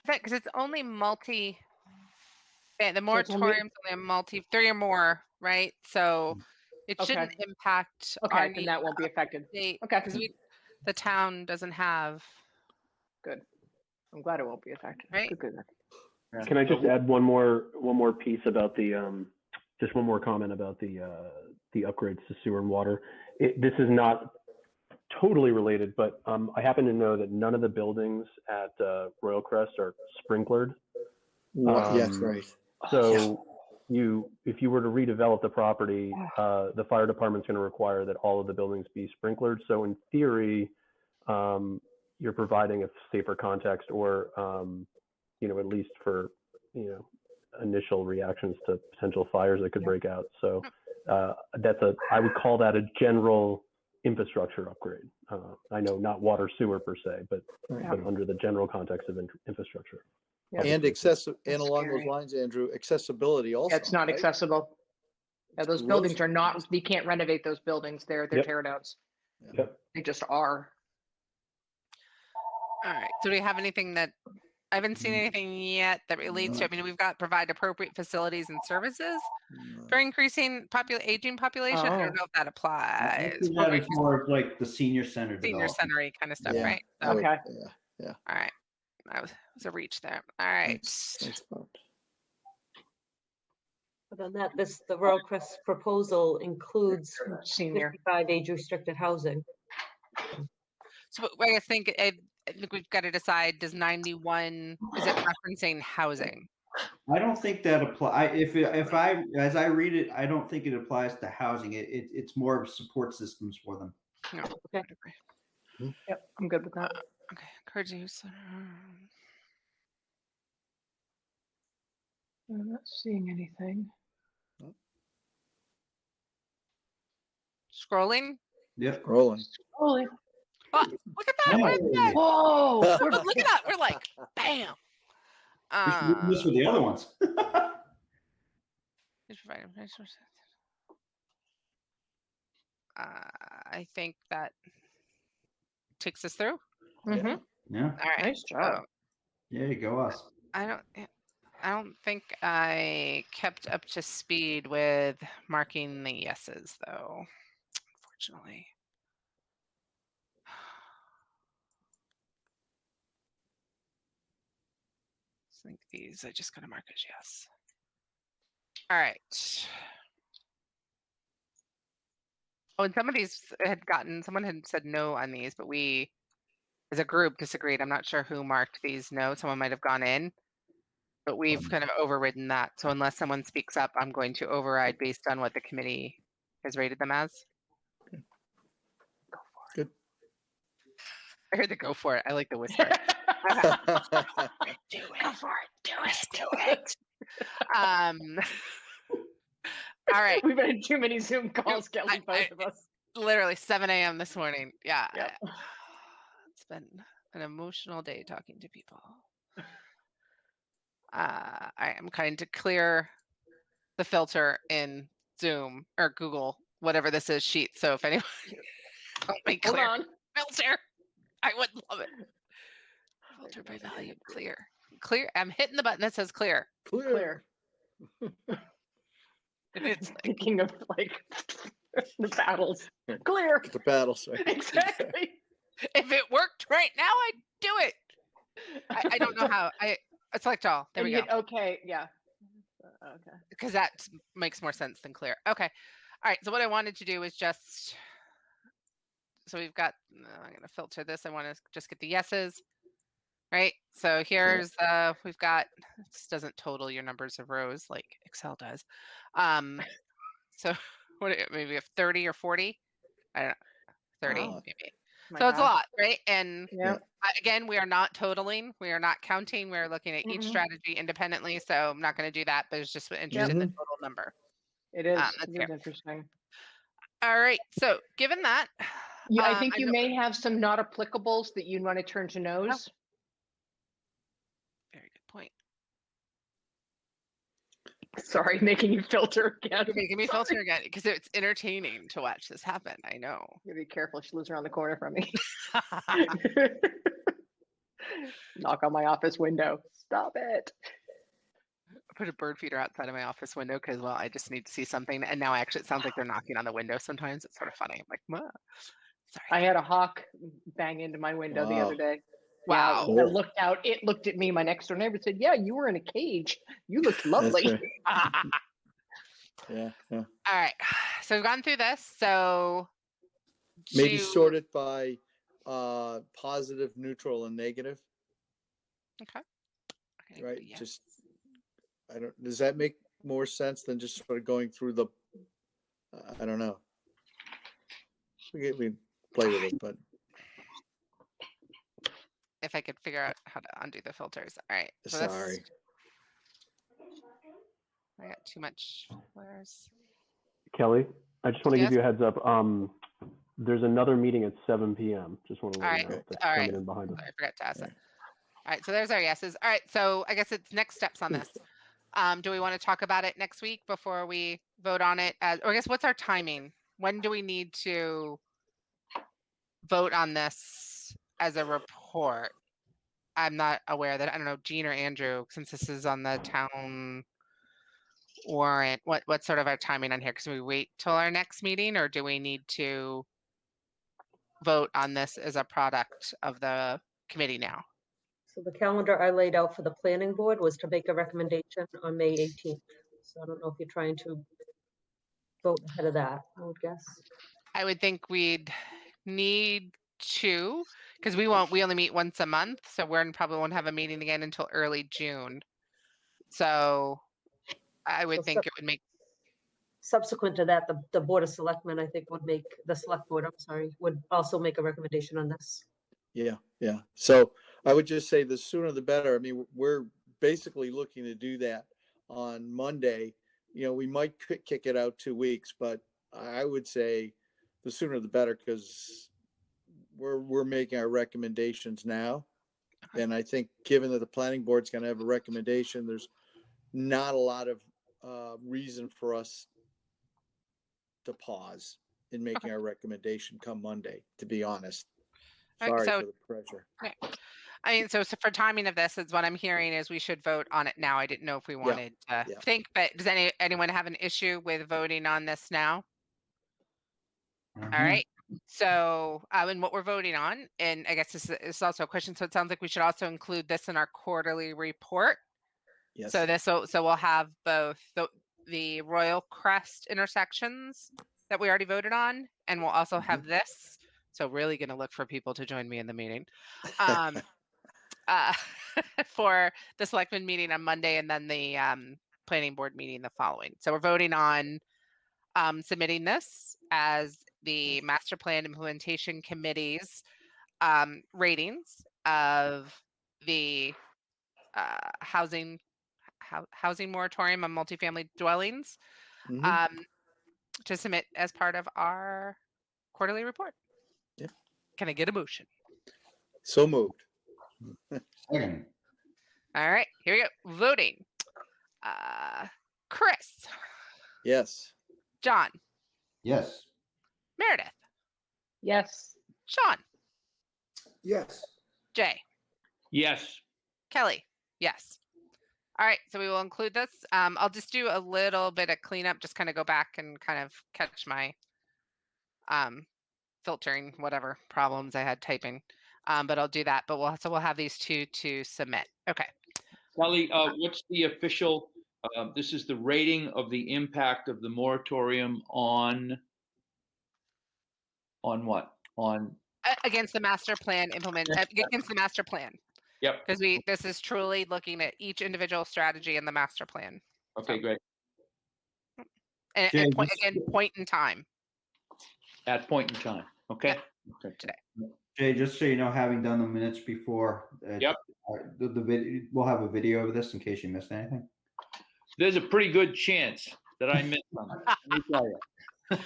[SPEAKER 1] Because it's only multi. The
[SPEAKER 5] So it's only-
[SPEAKER 1] moratorium's only a multi 3 or more, right? So it
[SPEAKER 5] Okay.
[SPEAKER 1] shouldn't impact our
[SPEAKER 5] Okay, then
[SPEAKER 1] need
[SPEAKER 5] that won't be affected.
[SPEAKER 1] okay.
[SPEAKER 5] Okay,
[SPEAKER 1] Because the town doesn't have.
[SPEAKER 5] good. I'm glad it won't be affected.
[SPEAKER 1] Right.
[SPEAKER 5] Good.
[SPEAKER 2] Can I just add one more piece about the just one more comment about the upgrades to sewer and water? This is not totally related, but I happen to know that none of the buildings at Royal Crest are sprinklered.
[SPEAKER 6] Yes, right.
[SPEAKER 2] So if you were to redevelop the property, the fire department's going to require that all of the buildings be sprinklered. So in theory, you're providing a safer context, or at least for initial reactions to potential fires that could break out. So I would call that a general infrastructure upgrade. I know not water sewer per se, but under the general context of infrastructure.
[SPEAKER 5] Yeah.
[SPEAKER 6] And
[SPEAKER 5] That's
[SPEAKER 6] along those
[SPEAKER 5] scary.
[SPEAKER 6] lines, Andrew, accessibility also.
[SPEAKER 5] It's not
[SPEAKER 6] right?
[SPEAKER 5] accessible. Yeah, those
[SPEAKER 6] Roads-
[SPEAKER 5] buildings are not, you can't renovate those buildings. They're
[SPEAKER 2] Yep.
[SPEAKER 5] tear downs.
[SPEAKER 2] Yep.
[SPEAKER 5] They just are.
[SPEAKER 1] All right. So do we have anything that I haven't seen anything yet that relates to? I mean, we've got provide appropriate facilities and services for increasing aging population. I don't
[SPEAKER 5] Oh.
[SPEAKER 1] know if that
[SPEAKER 4] I
[SPEAKER 1] applies.
[SPEAKER 4] think that is more of like the senior center
[SPEAKER 1] Senior
[SPEAKER 4] development.
[SPEAKER 1] center kind of stuff,
[SPEAKER 6] Yeah.
[SPEAKER 1] right?
[SPEAKER 6] I would-
[SPEAKER 5] Okay.
[SPEAKER 6] Yeah.
[SPEAKER 1] All right. That was a reach there. All right.
[SPEAKER 6] Nice thought.
[SPEAKER 7] But on that, the Royal Crest proposal includes
[SPEAKER 5] Senior.
[SPEAKER 7] 55 age restricted housing.
[SPEAKER 1] So I think we've got to decide, does 91, is it referencing housing?
[SPEAKER 4] I don't think that apply. As I read it, I don't think it applies to housing. It's more of support systems for them.
[SPEAKER 1] No.
[SPEAKER 7] Okay.
[SPEAKER 5] Yep, I'm good with that.
[SPEAKER 1] Okay. Encourage use.
[SPEAKER 5] I'm not seeing anything.
[SPEAKER 1] Scrolling.
[SPEAKER 4] Yep.
[SPEAKER 6] Rolling.
[SPEAKER 5] Holy.
[SPEAKER 1] Oh, look at that. We're there.
[SPEAKER 5] Whoa.
[SPEAKER 1] Look at that. We're like, bam.
[SPEAKER 4] This were the other ones.
[SPEAKER 1] I think that takes us through.
[SPEAKER 5] Mhm.
[SPEAKER 4] Yeah.
[SPEAKER 1] All right.
[SPEAKER 5] Nice job.
[SPEAKER 4] There you go, us.
[SPEAKER 1] I don't think I kept up to speed with marking the yeses, though, unfortunately. I think these I just gotta mark as yes. All right. Oh, and some of these someone had said no on these, but we as a group disagreed. I'm not sure who marked these no. Someone might have gone in, but we've kind of overridden that. So unless someone speaks up, I'm going to override based on what the committee has rated them as. Go for it.
[SPEAKER 6] Good.
[SPEAKER 1] I heard the go for it. I like the whisper.
[SPEAKER 5] Do it. Go for it. Do it. Do it.
[SPEAKER 1] All right.
[SPEAKER 5] We've been in too many Zoom calls, Kelly, both of us.
[SPEAKER 1] Literally 7 a.m. this morning. Yeah.
[SPEAKER 5] Yep.
[SPEAKER 1] It's been an emotional day talking to people. I am kind to clear the filter in Zoom or Google, whatever this is, sheet. So if anyone help me
[SPEAKER 5] Hold
[SPEAKER 1] clear
[SPEAKER 5] on.
[SPEAKER 1] filter, I would love it. Filter by value, clear. Clear. I'm hitting the button that says clear.
[SPEAKER 5] Clear.
[SPEAKER 1] It's like,
[SPEAKER 5] Thinking of like the battles. Clear.
[SPEAKER 6] The battles, right?
[SPEAKER 5] Exactly.
[SPEAKER 1] if it worked right now, I'd do it. I don't know how. I select all. There we
[SPEAKER 5] And
[SPEAKER 1] go.
[SPEAKER 5] hit okay. Yeah. Okay.
[SPEAKER 1] Because that makes more sense than clear. Okay. All right. So what I wanted to do is just, so we've got, I'm going to filter this. I want to just get the yeses, right? So here's, we've got, this doesn't total your numbers of rows like Excel does. So what, maybe we have 30 or 40? I don't know, 30
[SPEAKER 6] Wow.
[SPEAKER 1] maybe.
[SPEAKER 5] My
[SPEAKER 1] So it's a
[SPEAKER 5] gosh.
[SPEAKER 1] lot, right? And
[SPEAKER 5] Yeah.
[SPEAKER 1] again, we are not totaling, we are not counting, we're looking at each
[SPEAKER 5] Mm-mm.
[SPEAKER 1] strategy independently. So I'm not going to do that, but it's just interested
[SPEAKER 5] Yep.
[SPEAKER 1] in the total number.
[SPEAKER 5] It is.
[SPEAKER 1] Let's
[SPEAKER 5] It
[SPEAKER 1] hear.
[SPEAKER 5] is interesting.
[SPEAKER 1] All right. So given that,
[SPEAKER 5] I think you
[SPEAKER 1] know-
[SPEAKER 5] may have some not applicables that you want to turn to no's.
[SPEAKER 1] very good point.
[SPEAKER 5] Sorry, making you filter again.
[SPEAKER 1] You're making me filter again because it's entertaining to watch this happen. I know.
[SPEAKER 5] You be careful. She lives around the corner from me. Knock on my office window. Stop it.
[SPEAKER 1] Put a bird feeder outside of my office window because, well, I just need to see something. And now actually it sounds like they're knocking on the window sometimes. It's sort of funny. I'm like, "Mwah." Sorry.
[SPEAKER 5] I had a hawk bang into my window the other
[SPEAKER 6] Wow.
[SPEAKER 5] day.
[SPEAKER 1] Wow.
[SPEAKER 5] Yeah, I looked out. It looked at me. My next door neighbor said, "Yeah, you were in a cage. You looked lovely."
[SPEAKER 6] That's right. Yeah.
[SPEAKER 1] All right. So we've gone through this. So
[SPEAKER 6] Maybe
[SPEAKER 1] to-
[SPEAKER 6] sort it by positive, neutral, and negative.
[SPEAKER 1] Okay.
[SPEAKER 6] Right.
[SPEAKER 1] Yeah.
[SPEAKER 6] Just I don't. Does that make more sense than just sort of going through the? I don't know. We play with it, but
[SPEAKER 1] If I could figure out how to undo the filters. All right. So this-
[SPEAKER 6] sorry.
[SPEAKER 1] I got too much. Where's
[SPEAKER 2] Kelly, I just want to
[SPEAKER 1] Yes?
[SPEAKER 2] give you a heads up. There's another meeting at 7 p.m. Just want to let
[SPEAKER 1] All
[SPEAKER 2] you
[SPEAKER 1] right.
[SPEAKER 2] know that's
[SPEAKER 1] All
[SPEAKER 2] coming
[SPEAKER 1] right.
[SPEAKER 2] in behind us.
[SPEAKER 1] I forgot to ask that.
[SPEAKER 6] Right.
[SPEAKER 1] All right. So there's our yeses. All right. So I guess it's next steps on this. Do we want to talk about it next week before we vote on it? Or I guess what's our timing? When do we need to vote on this as a report? I'm not aware that, I don't know, Gene or Andrew, since this is on the town warrant, what's sort of our timing on here? Because we wait till our next meeting, or do we need to vote on this as a product of the committee now?
[SPEAKER 7] So the calendar I laid out for the planning board was to make a recommendation on May 18th. So I don't know if you're trying to vote ahead of that, I would guess.
[SPEAKER 1] I would think we'd need to, because we only meet once a month, so we're probably won't have a meeting again until early June. So I would
[SPEAKER 7] So
[SPEAKER 1] think it would make,
[SPEAKER 7] Subsequent to that, the Board of Selectmen, I think, would make, the Select Board, I'm sorry, would also make a recommendation on this.
[SPEAKER 6] Yeah. So I would just say the sooner the better. I mean, we're basically looking to do that on Monday. You know, we might kick it out 2 weeks, but I would say the sooner the better because we're making our recommendations now.
[SPEAKER 1] Okay.
[SPEAKER 6] And I think given that the planning board's going to have a recommendation, there's not a lot of reason for us to pause in making our recommendation come Monday, to be honest.
[SPEAKER 1] All right,
[SPEAKER 6] Sorry
[SPEAKER 1] so-
[SPEAKER 6] for the pressure.
[SPEAKER 1] I mean, so for timing of this, is what I'm hearing is we should vote on it now. I didn't know if we wanted to
[SPEAKER 6] yeah.
[SPEAKER 1] think, but does anyone have an issue with voting on this now? All right. So, and what we're voting on, and I guess this is also a question. So it sounds like we should also include this in our quarterly report.
[SPEAKER 6] Yes.
[SPEAKER 1] So we'll have both the Royal Crest intersections that we already voted on, and we'll also have this. So really going to look for people to join me in the meeting. For the selectmen meeting on Monday and then the planning board meeting the following. So we're voting on submitting this as the master plan implementation committee's ratings of the housing moratorium on multifamily dwellings
[SPEAKER 6] Mhm.
[SPEAKER 1] to submit as part of our quarterly report.
[SPEAKER 6] Yeah.
[SPEAKER 1] Can I get a motion?
[SPEAKER 6] So moved.
[SPEAKER 4] Second.
[SPEAKER 1] All right, here we go. Voting. Chris,
[SPEAKER 6] Yes.
[SPEAKER 1] John,
[SPEAKER 4] Yes.
[SPEAKER 1] Meredith,
[SPEAKER 5] Yes.
[SPEAKER 1] Sean,
[SPEAKER 4] Yes.
[SPEAKER 1] Jay,
[SPEAKER 3] Yes.
[SPEAKER 1] Kelly. Yes. All right, so we will include this. I'll just do a little bit of cleanup, just kind of go back and kind of catch my filtering, whatever problems I had typing. But I'll do that. But we'll have these two to submit. Okay.
[SPEAKER 3] Kelly, what's the official, this is the rating of the impact of the moratorium on what? On,
[SPEAKER 1] Against the master plan against the master plan.
[SPEAKER 3] yep,
[SPEAKER 1] Because this is truly looking at each individual strategy in the master plan.
[SPEAKER 3] okay,
[SPEAKER 1] So-
[SPEAKER 3] great.
[SPEAKER 1] And
[SPEAKER 4] Jay,
[SPEAKER 1] point in time.
[SPEAKER 3] At point in time, okay? Okay.
[SPEAKER 1] Today.
[SPEAKER 4] Jay, just so you know, having done the minutes before,
[SPEAKER 3] Yep.
[SPEAKER 4] The video, we'll have a video of this in case you missed anything.
[SPEAKER 3] There's a pretty good chance that I missed something. Let me tell you.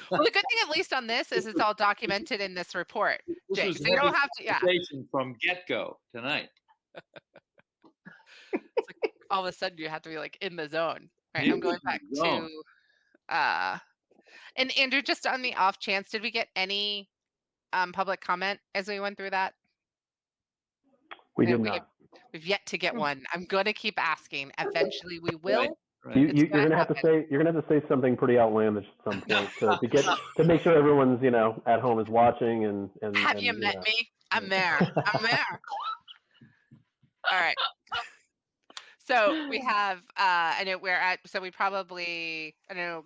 [SPEAKER 1] Well, the good thing, at least on this, is it's all documented in this report.
[SPEAKER 3] This
[SPEAKER 1] Jay,
[SPEAKER 3] was
[SPEAKER 1] so you don't
[SPEAKER 3] heavy
[SPEAKER 1] have to, yeah.
[SPEAKER 3] conversation from get-go tonight.
[SPEAKER 1] It's like all of a sudden you have to be like in the zone. Right.
[SPEAKER 3] In
[SPEAKER 1] I'm going
[SPEAKER 3] the
[SPEAKER 1] back
[SPEAKER 3] zone.
[SPEAKER 1] to and Andrew, just on the off chance, did we get any public comment as we went through that?
[SPEAKER 2] We
[SPEAKER 1] No,
[SPEAKER 2] did not.
[SPEAKER 1] We've yet to get one. I'm going to keep asking. Eventually we will.
[SPEAKER 3] Right.
[SPEAKER 2] You're
[SPEAKER 1] gonna
[SPEAKER 2] gonna have to say something pretty outlandish at some point to make sure everyone's at home is watching and
[SPEAKER 1] Have you met me? I'm there. I'm there. All right. So we have I know we're at, so we probably, I don't know,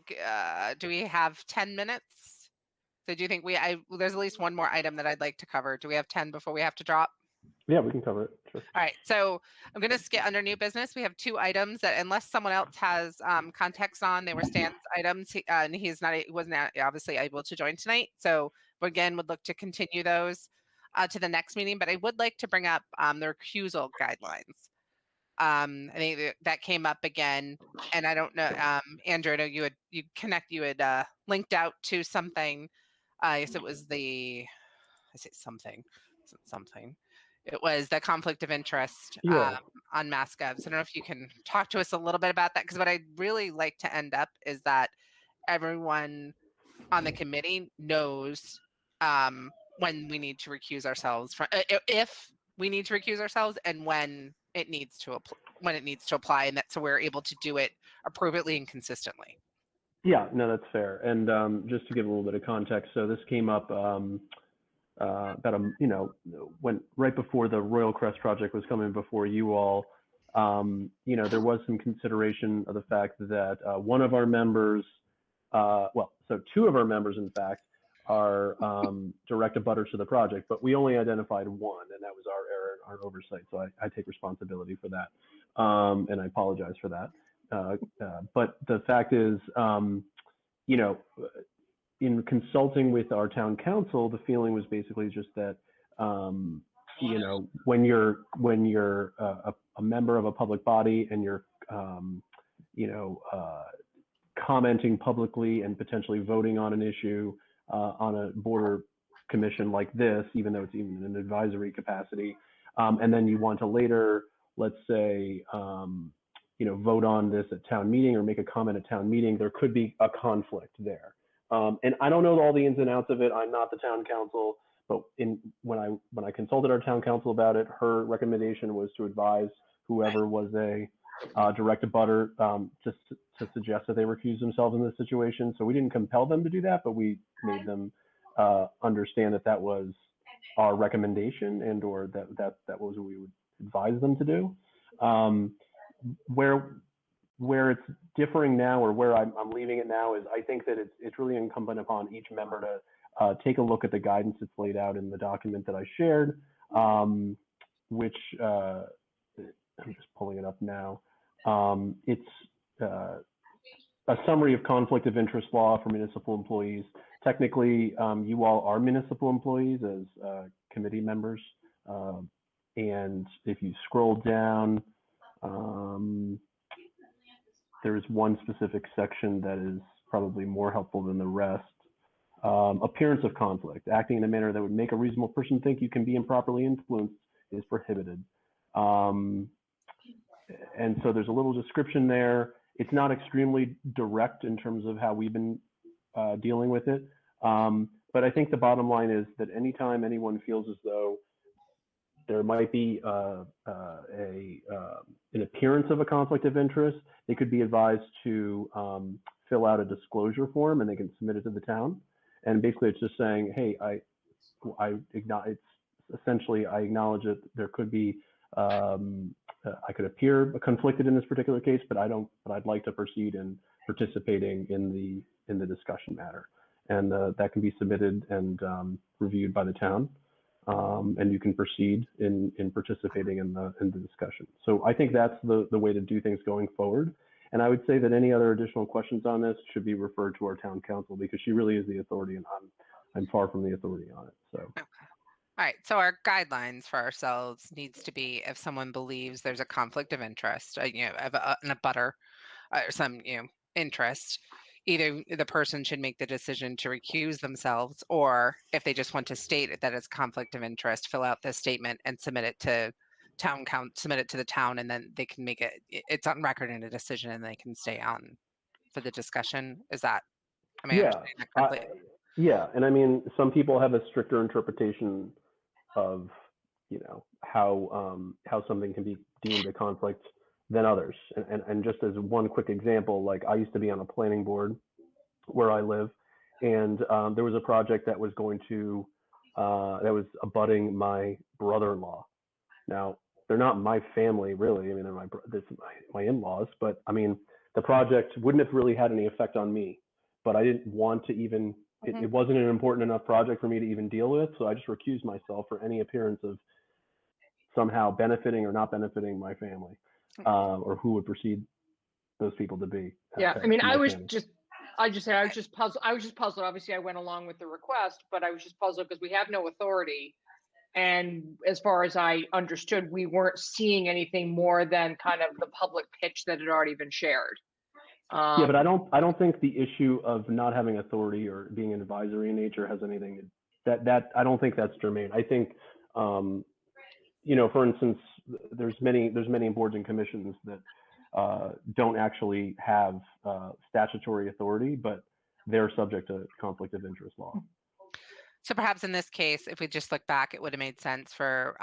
[SPEAKER 1] do we have 10 minutes? So do you think there's at least one more item that I'd like to cover. Do we have 10 before we have to drop?
[SPEAKER 2] Yeah, we can cover it. Sure.
[SPEAKER 1] All right, so I'm going to skip under new business. We have 2 items that, unless someone else has context on, they were Stan's items, and he wasn't obviously able to join tonight. So again, would look to continue those to the next meeting. But I would like to bring up the recusal guidelines. I think that came up again, and I don't know, Andrew, I know you had linked out to something. I guess it was it was the conflict of interest on MassGov. So I don't know if you can talk to us a little bit about that, because what I'd really like to end up is that everyone on the committee knows when we need to recuse ourselves from, if we need to recuse ourselves, and when it needs to apply, and so we're able to do it appropriately and consistently.
[SPEAKER 2] Yeah, no, that's fair. And just to give a little bit of context, so this came up about when right before the Royal Crest project was coming before you all. There was some consideration of the fact that one of our members, so 2 of our members, in fact, are direct abutters to the project, but we only identified one, and that was our error and our oversight. So I take responsibility for that, and I apologize for that. But the fact is, in consulting with our town council, the feeling was basically just that, when you're a member of a public body and you're, commenting publicly and potentially voting on an issue on a border commission like this, even though it's even in an advisory capacity, and then you want to later, let's say, vote on this at town meeting or make a comment at town meeting, there could be a conflict there. And I don't know all the ins and outs of it. I'm not the town council, but when I consulted our town council about it, her recommendation was to advise whoever was a direct abutter just to suggest that they recuse themselves in this situation. So we didn't compel them to do that, but we made them understand that was our recommendation, and or that was what we would advise them to do. Where it's differing now, or where I'm leaving it now, is I think that it's really incumbent upon each member to take a look at the guidance that's laid out in the document that I shared, which I'm just pulling it up now. It's a summary of conflict of interest law for municipal employees. Technically, you all are municipal employees as committee members. And if you scroll down, there's one specific section that is probably more helpful than the rest. Appearance of conflict. Acting in a manner that would make a reasonable person think you can be improperly influenced is prohibited. And so there's a little description there. It's not extremely direct in terms of how we've been dealing with it. But I think the bottom line is that anytime anyone feels as though there might be an appearance of a conflict of interest. They could be advised to fill out a disclosure form, and they can submit it to the town. And basically, it's just saying, hey, I acknowledge that there could be I could appear conflicted in this particular case, but I'd like to proceed in participating in the discussion matter, and that can be submitted and reviewed by the town, and you can proceed in participating in the discussion. So I think that's the way to do things going forward. And I would say that any other additional questions on this should be referred to our town council, because she really is the authority, and I'm far from the authority on it. So.
[SPEAKER 1] Okay. All right, so our guidelines for ourselves needs to be, if someone believes there's a conflict of interest, of an abutter or some interest, either the person should make the decision to recuse themselves, or if they just want to state that it's conflict of interest, fill out this statement and submit it to submit it to the town, and then they can make it's on record in a decision, and they can stay on for the discussion. Is that? Am I understanding that correctly?
[SPEAKER 2] Yeah, and I mean, some people have a stricter interpretation of how something can be deemed a conflict than others. And just as one quick example, like I used to be on a planning board where I live, and there was a project that was going to that was abutting my brother-in-law. Now, they're not my family really. I mean, they're my in-laws, but I mean, the project wouldn't have really had any effect on me, but I didn't want to even. It wasn't an important enough project for me to even deal with, so I just recused myself for any appearance of somehow benefiting or not benefiting my family, or who would perceive those people to be.
[SPEAKER 5] Yeah, I mean, I was just puzzled. I was just puzzled. Obviously, I went along with the request, but I was just puzzled because we have no authority. And as far as I understood, we weren't seeing anything more than kind of the public pitch that had already been shared.
[SPEAKER 2] Yeah, but I don't think the issue of not having authority or being an advisory in nature has anything that I don't think that's germane. I think, for instance, there's many boards and commissions that don't actually have statutory authority, but they're subject to conflict of interest law.
[SPEAKER 1] So perhaps in this case, if we just look back, it would have made sense for,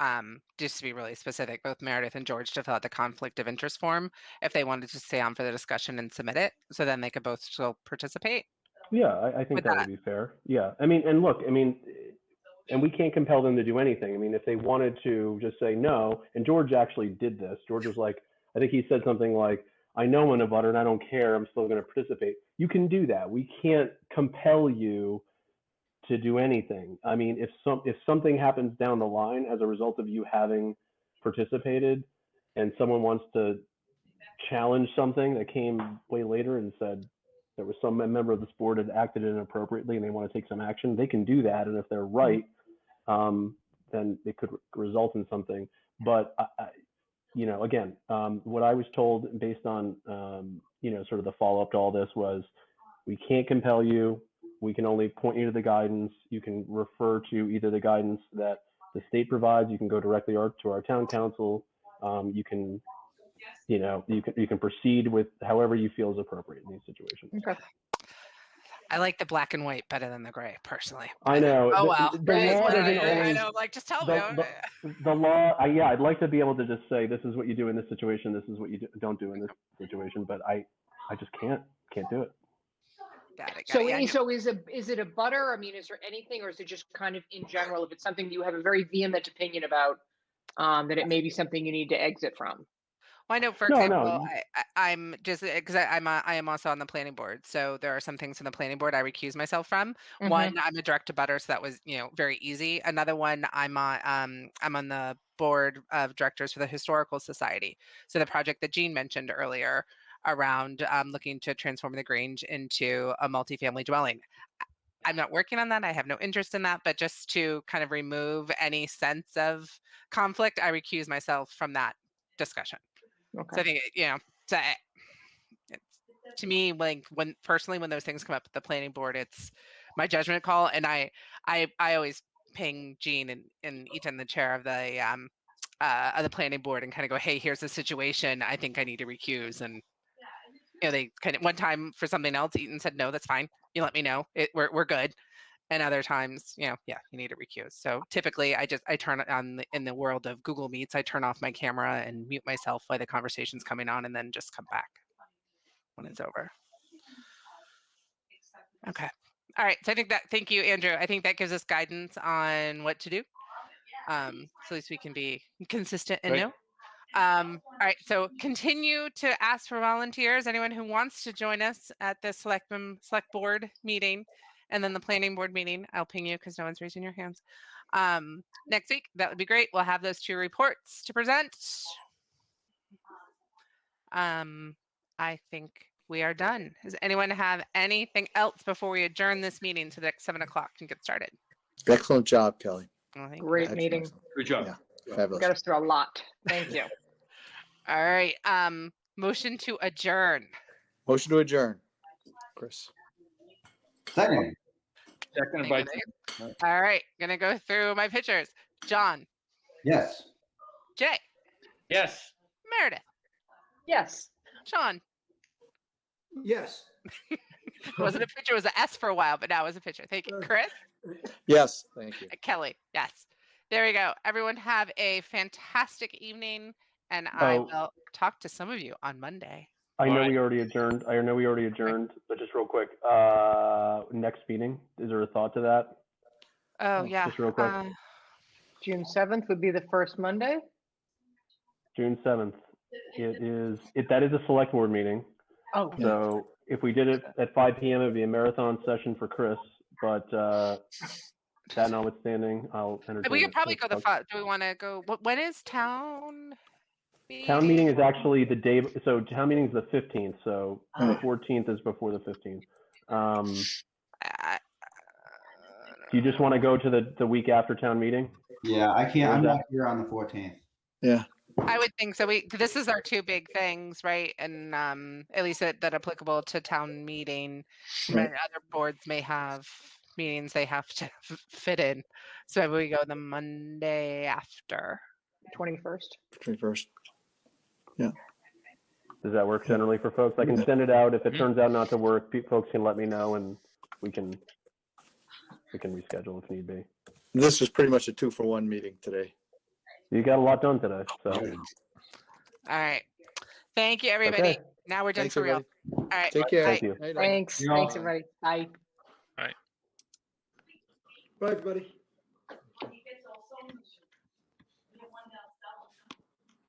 [SPEAKER 1] just to be really specific, both Meredith and George to fill out the conflict of interest form if they wanted to stay on for the discussion and submit it, so then they could both still participate.
[SPEAKER 2] Yeah, I think that would be fair. Yeah, I mean, and look, I mean, and we can't compel them to do anything. I mean, if they wanted to just say no, and George actually did this. George was like, I think he said something like, I know I'm a butter and I don't care, I'm still going to participate. You can do that. We can't compel you to do anything. I mean, if something happens down the line as a result of you having participated, and someone wants to challenge something that came way later and said there was some member of this board had acted inappropriately and they want to take some action, they can do that. And if they're right, then it could result in something. But again, what I was told based on sort of the follow-up to all this was, we can't compel you. We can only point you to the guidance. You can refer to either the guidance that the state provides. You can go directly to our town council. You can proceed with however you feel is appropriate in these situations.
[SPEAKER 1] Okay. I like the black and white better than the gray, personally.
[SPEAKER 2] I know.
[SPEAKER 1] Oh well.
[SPEAKER 2] The law doesn't always.
[SPEAKER 1] I know. Like, just tell me.
[SPEAKER 2] The law. Yeah, I'd like to be able to just say, this is what you do in this situation. This is what you don't do in this situation. But I just can't do it.
[SPEAKER 1] Got it.
[SPEAKER 5] So is it a butter? I mean, is there anything, or is it just kind of in general, if it's something you have a very vehement opinion about, that it may be something you need to exit from?
[SPEAKER 1] Well, I know, for example, I'm just because I am also on the planning board, so there are some things in the planning board I recuse myself from. One, I'm a direct abutter, so that was very easy. Another one, I'm on the board of directors for the Historical Society. So the project that Jean mentioned earlier around looking to transform the Grange into a multifamily dwelling. I'm not working on that. I have no interest in that, but just to kind of remove any sense of conflict, I recuse myself from that discussion. Okay. So I think, it's, to me, like when those things come up at the planning board, it's my judgment call. And I always ping Jean and Ethan, the chair of the planning board, and kind of go, hey, here's the situation. I think I need to recuse. And they kind of, one time for something else, Eaton said, no, that's fine. You let me know. We're good. And other times, yeah, you need to recuse. So typically I turn it on in the world of Google Meets, I turn off my camera and mute myself while the conversation's coming on and then just come back when it's over. Okay. All right. So I think thank you, Andrew. I think that gives us guidance on what to do. So at least we can be consistent and
[SPEAKER 3] Right.
[SPEAKER 1] know. All right. So continue to ask for volunteers. Anyone who wants to join us at the select board meeting and then the planning board meeting. I'll ping you because no one's raising your hands. Next week, that would be great. We'll have those 2 reports to present. I think we are done. Does anyone have anything else before we adjourn this meeting to the next 7 o'clock and get started?
[SPEAKER 6] Excellent job, Kelly.
[SPEAKER 1] Well, thank you.
[SPEAKER 5] Great
[SPEAKER 6] Excellent,
[SPEAKER 5] meeting.
[SPEAKER 6] excellent.
[SPEAKER 3] Good job.
[SPEAKER 6] Yeah, fabulous.
[SPEAKER 5] Got us through a lot. Thank you.
[SPEAKER 1] All right. Motion to adjourn.
[SPEAKER 6] Motion to adjourn. Chris.
[SPEAKER 4] Second.
[SPEAKER 3] Seconded
[SPEAKER 1] Thank
[SPEAKER 3] by
[SPEAKER 1] you, Dave. All right. Gonna go through my pictures. John,
[SPEAKER 4] Yes.
[SPEAKER 1] Jay,
[SPEAKER 3] yes.
[SPEAKER 1] Meredith,
[SPEAKER 5] Yes.
[SPEAKER 1] Sean.
[SPEAKER 8] Yes.
[SPEAKER 1] It wasn't a picture, it was an S for a while, but now it was a picture. Thank you. Chris?
[SPEAKER 6] Yes, thank you.
[SPEAKER 1] Kelly, yes. There we go. Everyone have a fantastic evening, and I
[SPEAKER 2] Oh.
[SPEAKER 1] will talk to some of you on Monday.
[SPEAKER 2] I know
[SPEAKER 3] Alright.
[SPEAKER 2] we already adjourned. But just real quick, next meeting, is there a thought to that?
[SPEAKER 1] Oh, yeah.
[SPEAKER 2] Just real quick.
[SPEAKER 5] June 7th would be the first Monday.
[SPEAKER 2] June 7th. That is a select board meeting.
[SPEAKER 5] Oh,
[SPEAKER 2] So if we did it at 5 p.m., it'd be a marathon session for Chris. But that notwithstanding, I'll entertain
[SPEAKER 1] We
[SPEAKER 2] it.
[SPEAKER 1] could probably
[SPEAKER 2] So
[SPEAKER 1] go do we want to go, when is town meeting?
[SPEAKER 2] Town meeting is actually the day, so town meeting is the 15th, so the 14th is before the 15th.
[SPEAKER 1] Uh,
[SPEAKER 2] Do you just want to go to the week after town meeting?
[SPEAKER 4] Yeah, I can't.
[SPEAKER 2] Or is
[SPEAKER 4] I'm
[SPEAKER 2] that-
[SPEAKER 4] not here on the 14th.
[SPEAKER 1] I would think so. This is our 2 big things, right? And at least that applicable to town meeting.
[SPEAKER 6] Right.
[SPEAKER 1] Other boards may have meetings they have to fit in. So maybe we go the Monday after.
[SPEAKER 5] 21st.
[SPEAKER 6] 21st.
[SPEAKER 2] Does that work generally for folks? I can send it out. If it turns out not to work, folks can let me know and we can reschedule if need be.
[SPEAKER 6] This was pretty much a 2-for-1 meeting today.
[SPEAKER 2] You got a lot done today, so.
[SPEAKER 1] All right. Thank you, everybody.
[SPEAKER 2] Okay.
[SPEAKER 1] Now we're done
[SPEAKER 6] Thanks,
[SPEAKER 1] for real.
[SPEAKER 6] everybody.
[SPEAKER 1] All right.
[SPEAKER 6] Take care.
[SPEAKER 2] Thank you.
[SPEAKER 6] Night, night.
[SPEAKER 5] Thanks.
[SPEAKER 4] Yeah.
[SPEAKER 5] Thanks, everybody. Bye.
[SPEAKER 8] Bye, everybody.